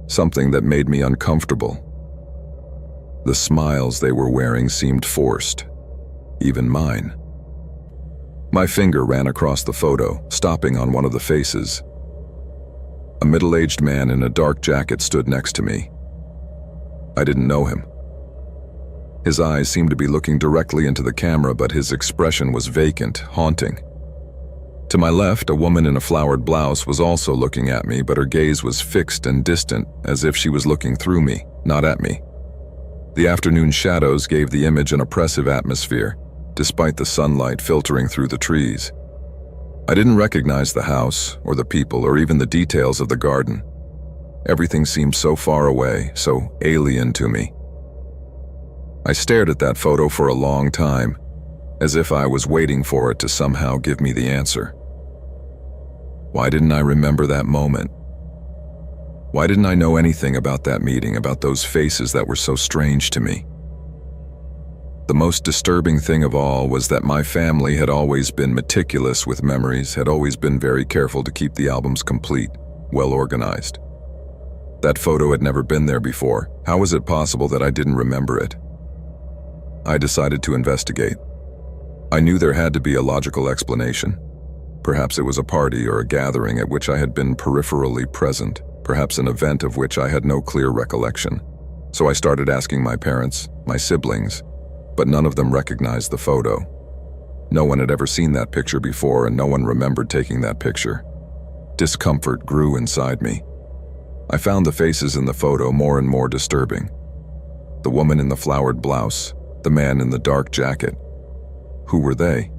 something that made me uncomfortable. The smiles they were wearing seemed forced, even mine. My finger ran across the photo, stopping on one of the faces. A middle-aged man in a dark jacket stood next to me. I didn't know him. His eyes seemed to be looking directly into the camera, but his expression was vacant, haunting. To my left, a woman in a flowered blouse was also looking at me, but her gaze was fixed and distant, as if she was looking through me, not at me. The afternoon shadows gave the image an oppressive atmosphere, despite the sunlight filtering through the trees. I didn't recognize the house, or the people, or even the details of the garden. Everything seemed so far away, so alien to me. I stared at that photo for a long time, as if I was waiting for it to somehow give me the answer. Why didn't I remember that moment? Why didn't I know anything about that meeting, about those faces that were so strange to me? The most disturbing thing of all was that my family had always been meticulous with memories, had always been very careful to keep the albums complete, well organized. That photo had never been there before. How was it possible that I didn't remember it? I decided to investigate. I knew there had to be a logical explanation. Perhaps it was a party or a gathering at which I had been peripherally present, perhaps an event of which I had no clear recollection. So I started asking my parents, my siblings, but none of them recognized the photo. No one had ever seen that picture before, and no one remembered taking that picture. Discomfort grew inside me. I found the faces in the photo more and more disturbing. The woman in the flowered blouse, the man in the dark jacket. Who were they?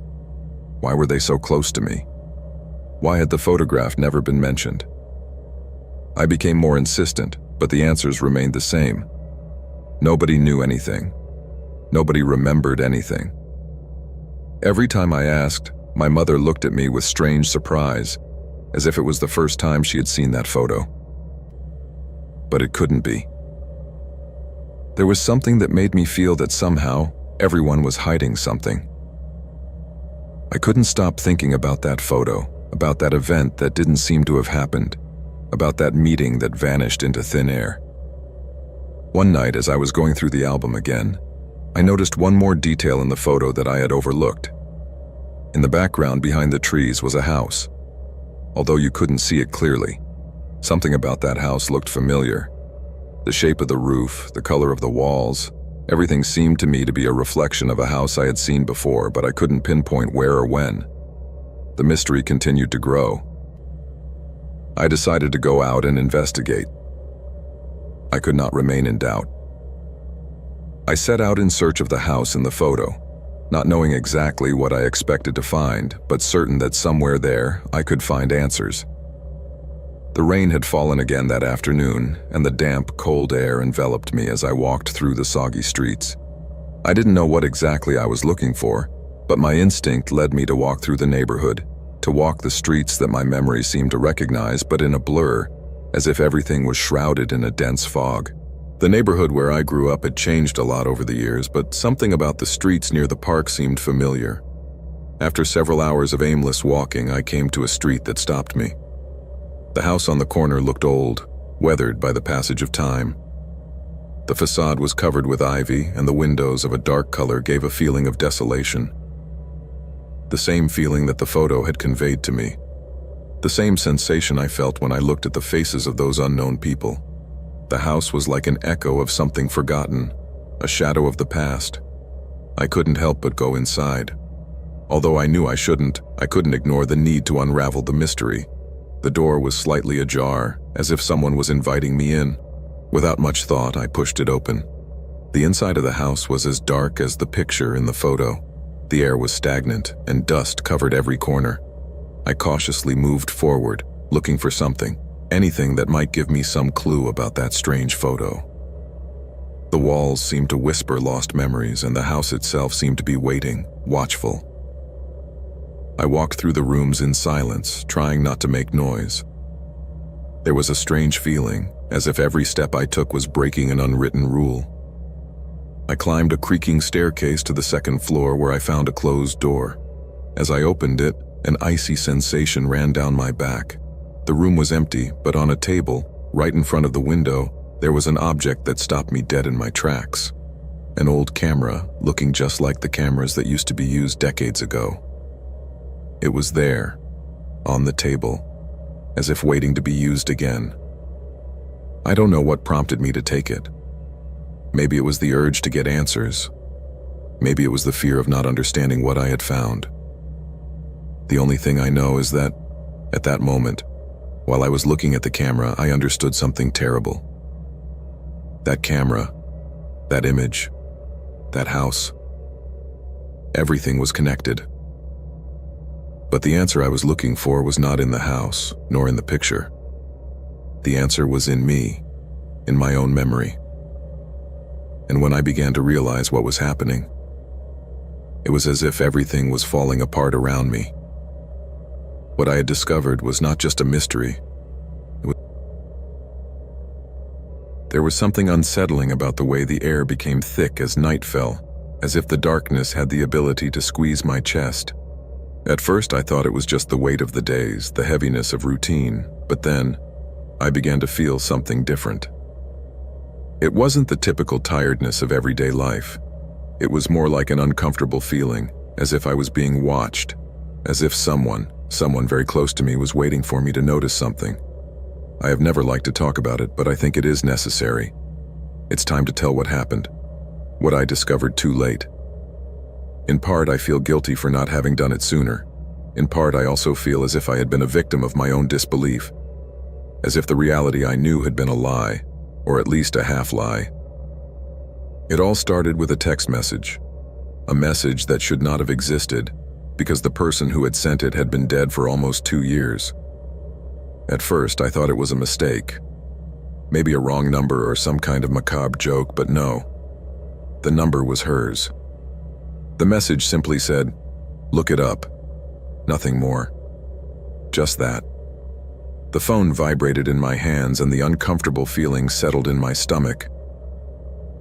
Why were they so close to me? Why had the photograph never been mentioned? I became more insistent, but the answers remained the same. Nobody knew anything. Nobody remembered anything. Every time I asked, my mother looked at me with strange surprise, as if it was the first time she had seen that photo. But it couldn't be. There was something that made me feel that somehow everyone was hiding something. I couldn't stop thinking about that photo, about that event that didn't seem to have happened, about that meeting that vanished into thin air. One night, as I was going through the album again, I noticed one more detail in the photo that I had overlooked. In the background behind the trees was a house. Although you couldn't see it clearly, something about that house looked familiar. The shape of the roof, the color of the walls, everything seemed to me to be a reflection of a house I had seen before, but I couldn't pinpoint where or when. The mystery continued to grow. I decided to go out and investigate. I could not remain in doubt. I set out in search of the house in the photo, not knowing exactly what I expected to find, but certain that somewhere there I could find answers. The rain had fallen again that afternoon, and the damp, cold air enveloped me as I walked through the soggy streets. I didn't know what exactly I was looking for, but my instinct led me to walk through the neighborhood, to walk the streets that my memory seemed to recognize, but in a blur, as if everything was shrouded in a dense fog. The neighborhood where I grew up had changed a lot over the years, but something about the streets near the park seemed familiar. After several hours of aimless walking, I came to a street that stopped me. The house on the corner looked old, weathered by the passage of time. The facade was covered with ivy, and the windows of a dark color gave a feeling of desolation. The same feeling that the photo had conveyed to me. The same sensation I felt when I looked at the faces of those unknown people. The house was like an echo of something forgotten, a shadow of the past. I couldn't help but go inside. Although I knew I shouldn't, I couldn't ignore the need to unravel the mystery. The door was slightly ajar, as if someone was inviting me in. Without much thought, I pushed it open. The inside of the house was as dark as the picture in the photo. The air was stagnant, and dust covered every corner. I cautiously moved forward, looking for something, anything that might give me some clue about that strange photo. The walls seemed to whisper lost memories, and the house itself seemed to be waiting, watchful. I walked through the rooms in silence, trying not to make noise. There was a strange feeling, as if every step I took was breaking an unwritten rule. I climbed a creaking staircase to the second floor where I found a closed door. As I opened it, an icy sensation ran down my back. The room was empty, but on a table, right in front of the window, there was an object that stopped me dead in my tracks. An old camera, looking just like the cameras that used to be used decades ago. It was there, on the table, as if waiting to be used again. I don't know what prompted me to take it. Maybe it was the urge to get answers. Maybe it was the fear of not understanding what I had found. The only thing I know is that, at that moment, while I was looking at the camera, I understood something terrible. That camera, that image, that house, everything was connected. But the answer I was looking for was not in the house, nor in the picture. The answer was in me, in my own memory. And when I began to realize what was happening, it was as if everything was falling apart around me. What I had discovered was not just a mystery. There was something unsettling about the way the air became thick as night fell, as if the darkness had the ability to squeeze my chest. At first I thought it was just the weight of the days, the heaviness of routine, but then I began to feel something different. It wasn't the typical tiredness of everyday life. It was more like an uncomfortable feeling, as if I was being watched, as if someone very close to me was waiting for me to notice something. I have never liked to talk about it, but I think it is necessary. It's time to tell what happened, what I discovered too late. In part, I feel guilty for not having done it sooner. In part, I also feel as if I had been a victim of my own disbelief, as if the reality I knew had been a lie, or at least a half-lie. It all started with a text message, a message that should not have existed because the person who had sent it had been dead for almost 2 years. At first, I thought it was a mistake, maybe a wrong number or some kind of macabre joke, but no. The number was hers. The message simply said, "Look it up." Nothing more. Just that. The phone vibrated in my hands and the uncomfortable feeling settled in my stomach.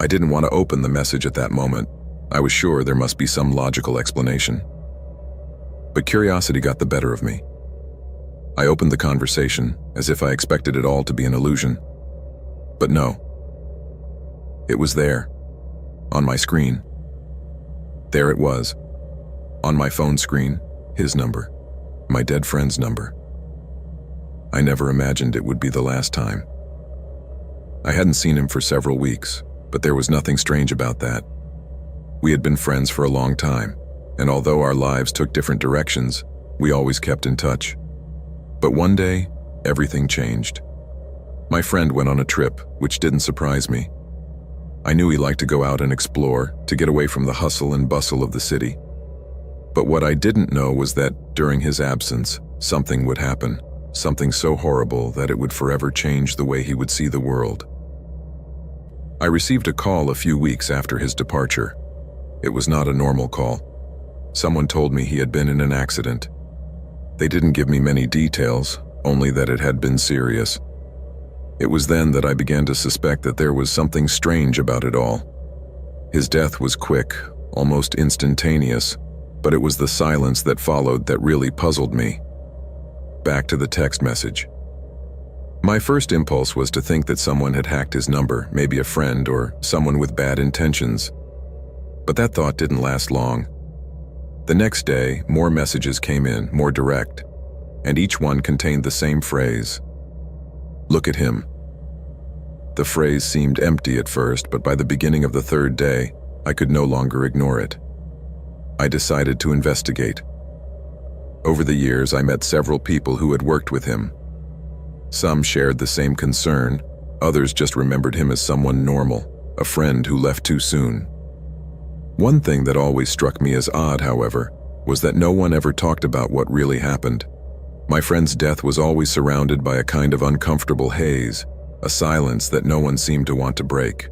I didn't want to open the message at that moment. I was sure there must be some logical explanation. But curiosity got the better of me. I opened the conversation as if I expected it all to be an illusion. But no. It was there, on my screen. There it was, on my phone screen, his number, my dead friend's number. I never imagined it would be the last time. I hadn't seen him for several weeks, but there was nothing strange about that. We had been friends for a long time, and although our lives took different directions, we always kept in touch. But one day, everything changed. My friend went on a trip, which didn't surprise me. I knew he liked to go out and explore, to get away from the hustle and bustle of the city. But what I didn't know was that, during his absence, something would happen, something so horrible that it would forever change the way he would see the world. I received a call a few weeks after his departure. It was not a normal call. Someone told me he had been in an accident. They didn't give me many details, only that it had been serious. It was then that I began to suspect that there was something strange about it all. His death was quick, almost instantaneous, but it was the silence that followed that really puzzled me. Back to the text message. My first impulse was to think that someone had hacked his number, maybe a friend or someone with bad intentions. But that thought didn't last long. The next day, more messages came in, more direct, and each one contained the same phrase. "Look at him." The phrase seemed empty at first, but by the beginning of the third day, I could no longer ignore it. I decided to investigate. Over the years, I met several people who had worked with him. Some shared the same concern, others just remembered him as someone normal, a friend who left too soon. One thing that always struck me as odd, however, was that no one ever talked about what really happened. My friend's death was always surrounded by a kind of uncomfortable haze, a silence that no one seemed to want to break.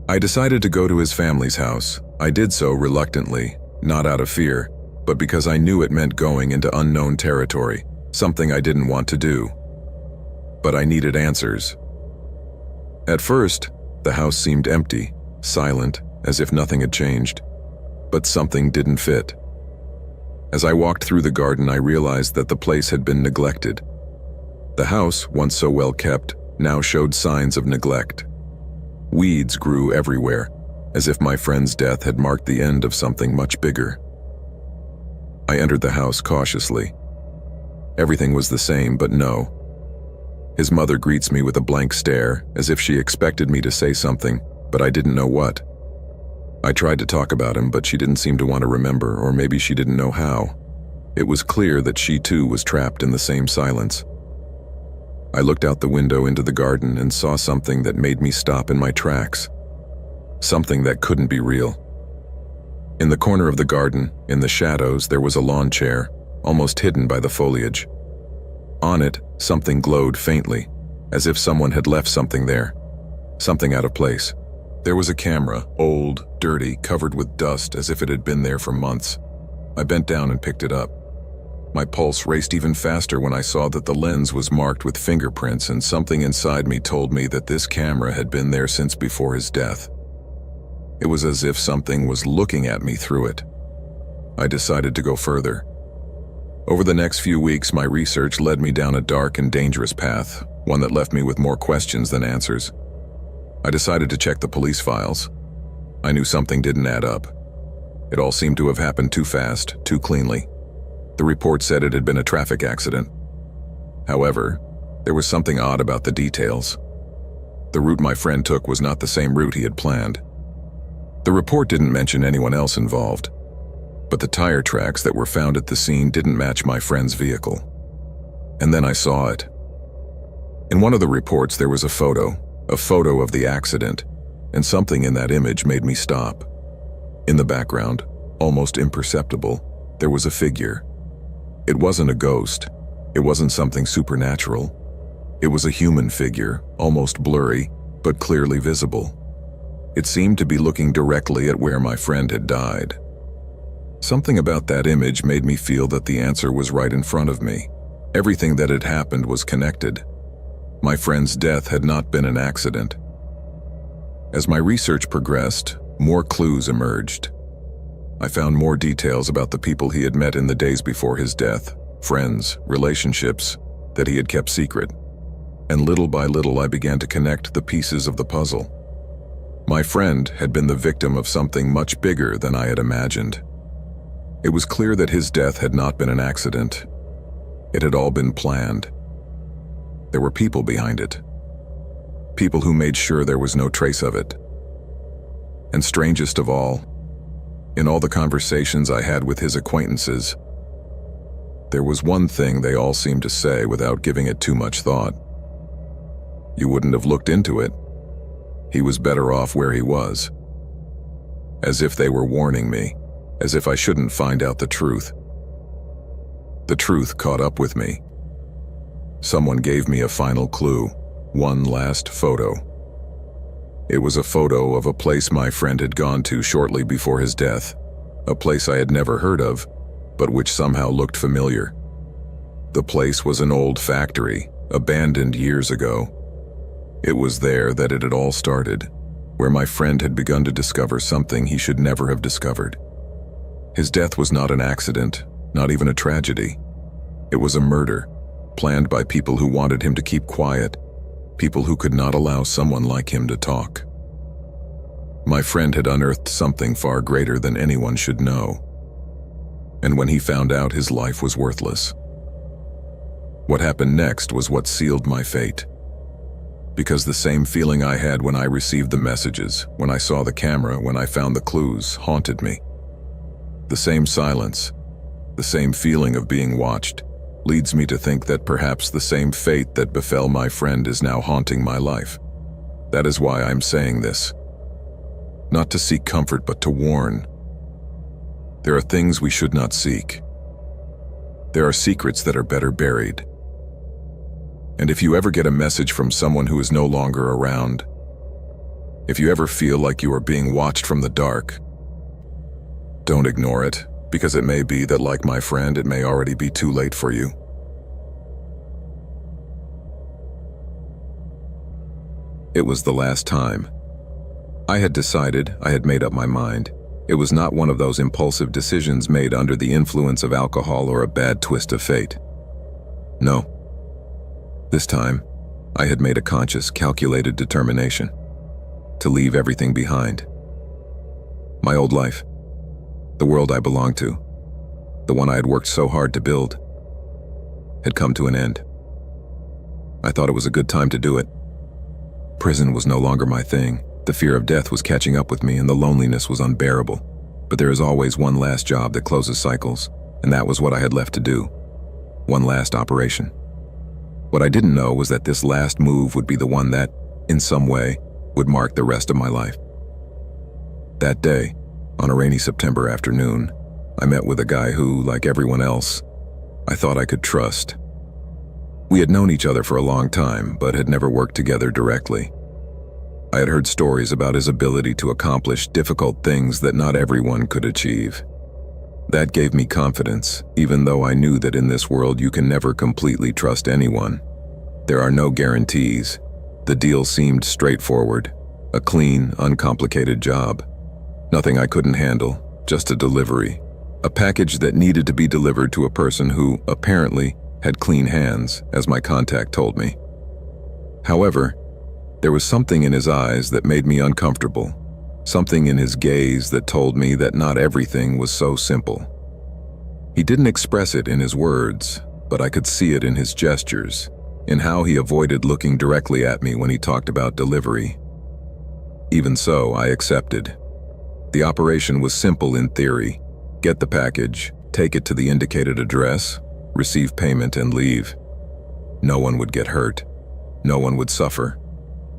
I decided to go to his family's house. I did so reluctantly, not out of fear, but because I knew it meant going into unknown territory, something I didn't want to do. But I needed answers. At first, the house seemed empty, silent, as if nothing had changed. But something didn't fit. As I walked through the garden, I realized that the place had been neglected. The house, once so well kept, now showed signs of neglect. Weeds grew everywhere, as if my friend's death had marked the end of something much bigger. I entered the house cautiously. Everything was the same, but no. His mother greets me with a blank stare, as if she expected me to say something, but I didn't know what. I tried to talk about him, but she didn't seem to want to remember, or maybe she didn't know how. It was clear that she too was trapped in the same silence. I looked out the window into the garden and saw something that made me stop in my tracks. Something that couldn't be real. In the corner of the garden, in the shadows, there was a lawn chair, almost hidden by the foliage. On it, something glowed faintly, as if someone had left something there, something out of place. There was a camera, old, dirty, covered with dust as if it had been there for months. I bent down and picked it up. My pulse raced even faster when I saw that the lens was marked with fingerprints, and something inside me told me that this camera had been there since before his death. It was as if something was looking at me through it. I decided to go further. Over the next few weeks, my research led me down a dark and dangerous path, one that left me with more questions than answers. I decided to check the police files. I knew something didn't add up. It all seemed to have happened too fast, too cleanly. The report said it had been a traffic accident. However, there was something odd about the details. The route my friend took was not the same route he had planned. The report didn't mention anyone else involved, but the tire tracks that were found at the scene didn't match my friend's vehicle. And then I saw it. In one of the reports, there was a photo of the accident, and something in that image made me stop. In the background, almost imperceptible, there was a figure. It wasn't a ghost. It wasn't something supernatural. It was a human figure, almost blurry, but clearly visible. It seemed to be looking directly at where my friend had died. Something about that image made me feel that the answer was right in front of me. Everything that had happened was connected. My friend's death had not been an accident. As my research progressed, more clues emerged. I found more details about the people he had met in the days before his death, friends, relationships that he had kept secret. And little by little, I began to connect the pieces of the puzzle. My friend had been the victim of something much bigger than I had imagined. It was clear that his death had not been an accident. It had all been planned. There were people behind it. People who made sure there was no trace of it. And strangest of all, in all the conversations I had with his acquaintances, there was one thing they all seemed to say without giving it too much thought. You wouldn't have looked into it. He was better off where he was. As if they were warning me, as if I shouldn't find out the truth. The truth caught up with me. Someone gave me a final clue, one last photo. It was a photo of a place my friend had gone to shortly before his death, a place I had never heard of, but which somehow looked familiar. The place was an old factory, abandoned years ago. It was there that it had all started, where my friend had begun to discover something he should never have discovered. His death was not an accident, not even a tragedy. It was a murder, planned by people who wanted him to keep quiet, people who could not allow someone like him to talk. My friend had unearthed something far greater than anyone should know. And when he found out, his life was worthless. What happened next was what sealed my fate. Because the same feeling I had when I received the messages, when I saw the camera, when I found the clues, haunted me. The same silence, the same feeling of being watched, leads me to think that perhaps the same fate that befell my friend is now haunting my life. That is why I'm saying this. Not to seek comfort, but to warn. There are things we should not seek. There are secrets that are better buried. And if you ever get a message from someone who is no longer around, if you ever feel like you are being watched from the dark, don't ignore it, because it may be that, like my friend, it may already be too late for you. It was the last time. I had decided, I had made up my mind. It was not one of those impulsive decisions made under the influence of alcohol or a bad twist of fate. No. This time, I had made a conscious, calculated determination to leave everything behind. My old life, the world I belonged to, the one I had worked so hard to build, had come to an end. I thought it was a good time to do it. Prison was no longer my thing. The fear of death was catching up with me, and the loneliness was unbearable. But there is always one last job that closes cycles, and that was what I had left to do. One last operation. What I didn't know was that this last move would be the one that, in some way, would mark the rest of my life. That day, on a rainy September afternoon, I met with a guy who, like everyone else, I thought I could trust. We had known each other for a long time, but had never worked together directly. I had heard stories about his ability to accomplish difficult things that not everyone could achieve. That gave me confidence, even though I knew that in this world you can never completely trust anyone. There are no guarantees. The deal seemed straightforward, a clean, uncomplicated job. Nothing I couldn't handle, just a delivery. A package that needed to be delivered to a person who, apparently, had clean hands, as my contact told me. However, there was something in his eyes that made me uncomfortable. Something in his gaze that told me that not everything was so simple. He didn't express it in his words, but I could see it in his gestures, in how he avoided looking directly at me when he talked about delivery. Even so, I accepted. The operation was simple in theory. Get the package, take it to the indicated address, receive payment, and leave. No one would get hurt. No one would suffer.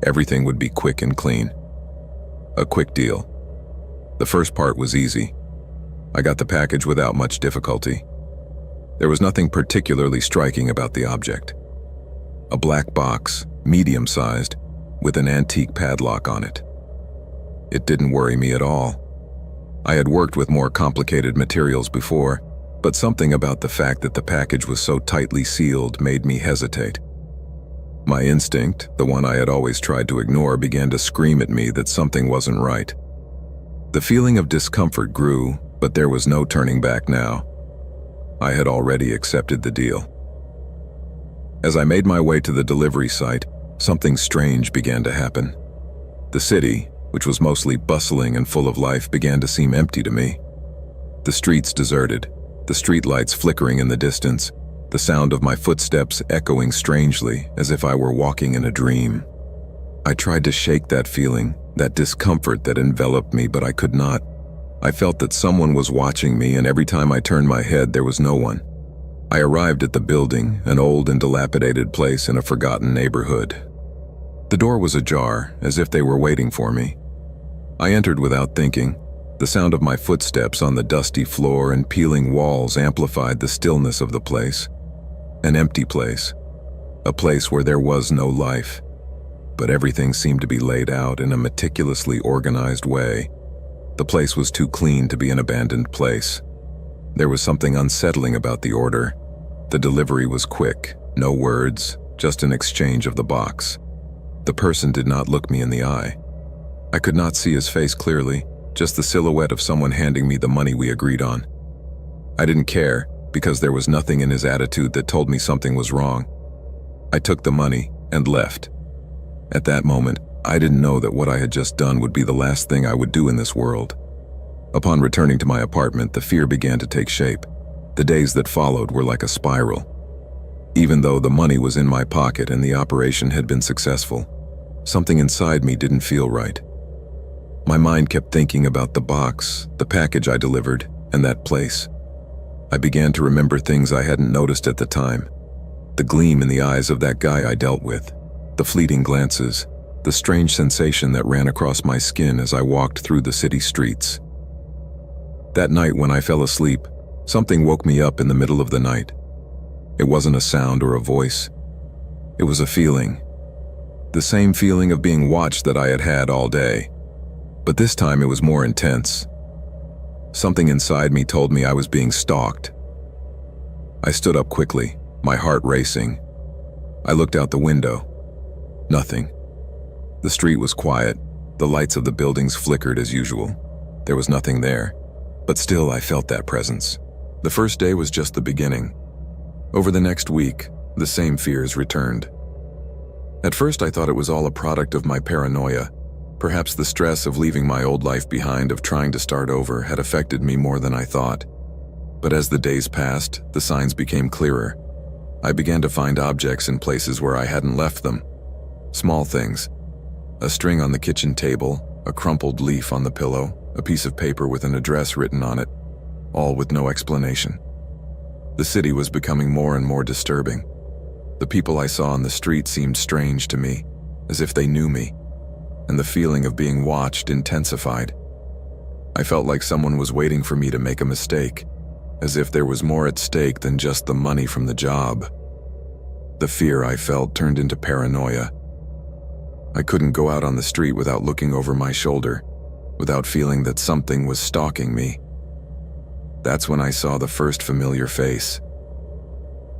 Everything would be quick and clean. A quick deal. The first part was easy. I got the package without much difficulty. There was nothing particularly striking about the object. A black box, medium-sized, with an antique padlock on it. It didn't worry me at all. I had worked with more complicated materials before, but something about the fact that the package was so tightly sealed made me hesitate. My instinct, the one I had always tried to ignore, began to scream at me that something wasn't right. The feeling of discomfort grew, but there was no turning back now. I had already accepted the deal. As I made my way to the delivery site, something strange began to happen. The city, which was mostly bustling and full of life, began to seem empty to me. The streets deserted, the streetlights flickering in the distance, the sound of my footsteps echoing strangely as if I were walking in a dream. I tried to shake that feeling, that discomfort that enveloped me, but I could not. I felt that someone was watching me, and every time I turned my head, there was no one. I arrived at the building, an old and dilapidated place in a forgotten neighborhood. The door was ajar, as if they were waiting for me. I entered without thinking. The sound of my footsteps on the dusty floor and peeling walls amplified the stillness of the place. An empty place. A place where there was no life. But everything seemed to be laid out in a meticulously organized way. The place was too clean to be an abandoned place. There was something unsettling about the order. The delivery was quick, no words, just an exchange of the box. The person did not look me in the eye. I could not see his face clearly, just the silhouette of someone handing me the money we agreed on. I didn't care, because there was nothing in his attitude that told me something was wrong. I took the money and left. At that moment, I didn't know that what I had just done would be the last thing I would do in this world. Upon returning to my apartment, the fear began to take shape. The days that followed were like a spiral. Even though the money was in my pocket and the operation had been successful, something inside me didn't feel right. My mind kept thinking about the box, the package I delivered, and that place. I began to remember things I hadn't noticed at the time. The gleam in the eyes of that guy I dealt with, the fleeting glances, the strange sensation that ran across my skin as I walked through the city streets. That night when I fell asleep, something woke me up in the middle of the night. It wasn't a sound or a voice. It was a feeling. The same feeling of being watched that I had had all day. But this time it was more intense. Something inside me told me I was being stalked. I stood up quickly, my heart racing. I looked out the window. Nothing. The street was quiet. The lights of the buildings flickered as usual. There was nothing there. But still, I felt that presence. The first day was just the beginning. Over the next week, the same fears returned. At first, I thought it was all a product of my paranoia. Perhaps the stress of leaving my old life behind, of trying to start over, had affected me more than I thought. But as the days passed, the signs became clearer. I began to find objects in places where I hadn't left them. Small things. A string on the kitchen table, a crumpled leaf on the pillow, a piece of paper with an address written on it, all with no explanation. The city was becoming more and more disturbing. The people I saw on the street seemed strange to me, as if they knew me, and the feeling of being watched intensified. I felt like someone was waiting for me to make a mistake, as if there was more at stake than just the money from the job. The fear I felt turned into paranoia. I couldn't go out on the street without looking over my shoulder, without feeling that something was stalking me. That's when I saw the first familiar face.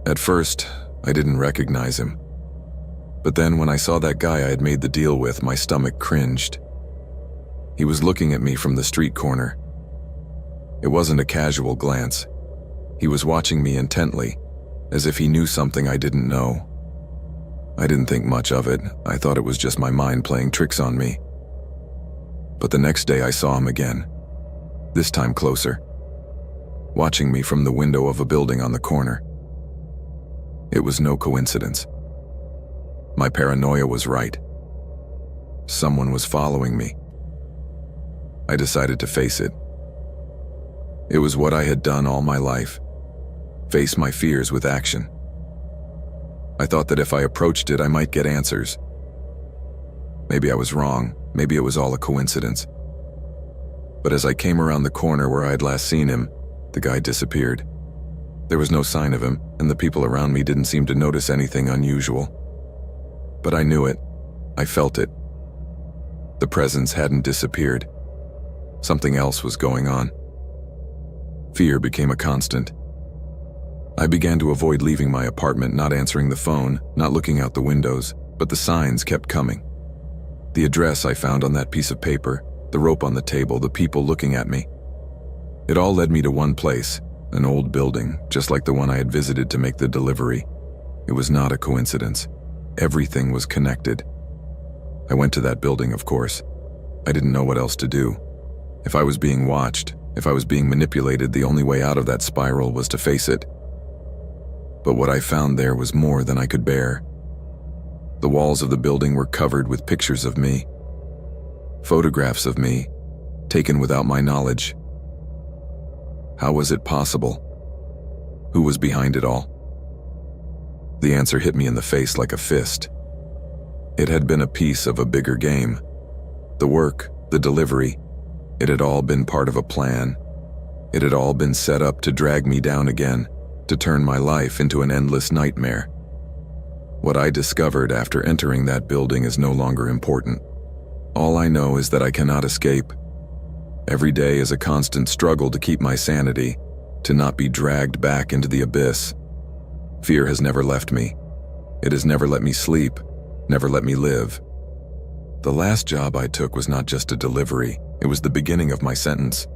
At first, I didn't recognize him. But then when I saw that guy I had made the deal with, my stomach cringed. He was looking at me from the street corner. It wasn't a casual glance. He was watching me intently, as if he knew something I didn't know. I didn't think much of it. I thought it was just my mind playing tricks on me. But the next day I saw him again, this time closer, watching me from the window of a building on the corner. It was no coincidence. My paranoia was right. Someone was following me. I decided to face it. It was what I had done all my life, face my fears with action. I thought that if I approached it, I might get answers. Maybe I was wrong, maybe it was all a coincidence. But as I came around the corner where I had last seen him, the guy disappeared. There was no sign of him, and the people around me didn't seem to notice anything unusual. But I knew it. I felt it. The presence hadn't disappeared. Something else was going on. Fear became a constant. I began to avoid leaving my apartment, not answering the phone, not looking out the windows, but the signs kept coming. The address I found on that piece of paper, the rope on the table, the people looking at me. It all led me to one place, an old building, just like the one I had visited to make the delivery. It was not a coincidence. Everything was connected. I went to that building, of course. I didn't know what else to do. If I was being watched, if I was being manipulated, the only way out of that spiral was to face it. But what I found there was more than I could bear. The walls of the building were covered with pictures of me. Photographs of me, taken without my knowledge. How was it possible? Who was behind it all? The answer hit me in the face like a fist. It had been a piece of a bigger game. The work, the delivery, it had all been part of a plan. It had all been set up to drag me down again, to turn my life into an endless nightmare. What I discovered after entering that building is no longer important. All I know is that I cannot escape. Every day is a constant struggle to keep my sanity, to not be dragged back into the abyss. Fear has never left me. It has never let me sleep, never let me live. The last job I took was not just a delivery, it was the beginning of my sentence.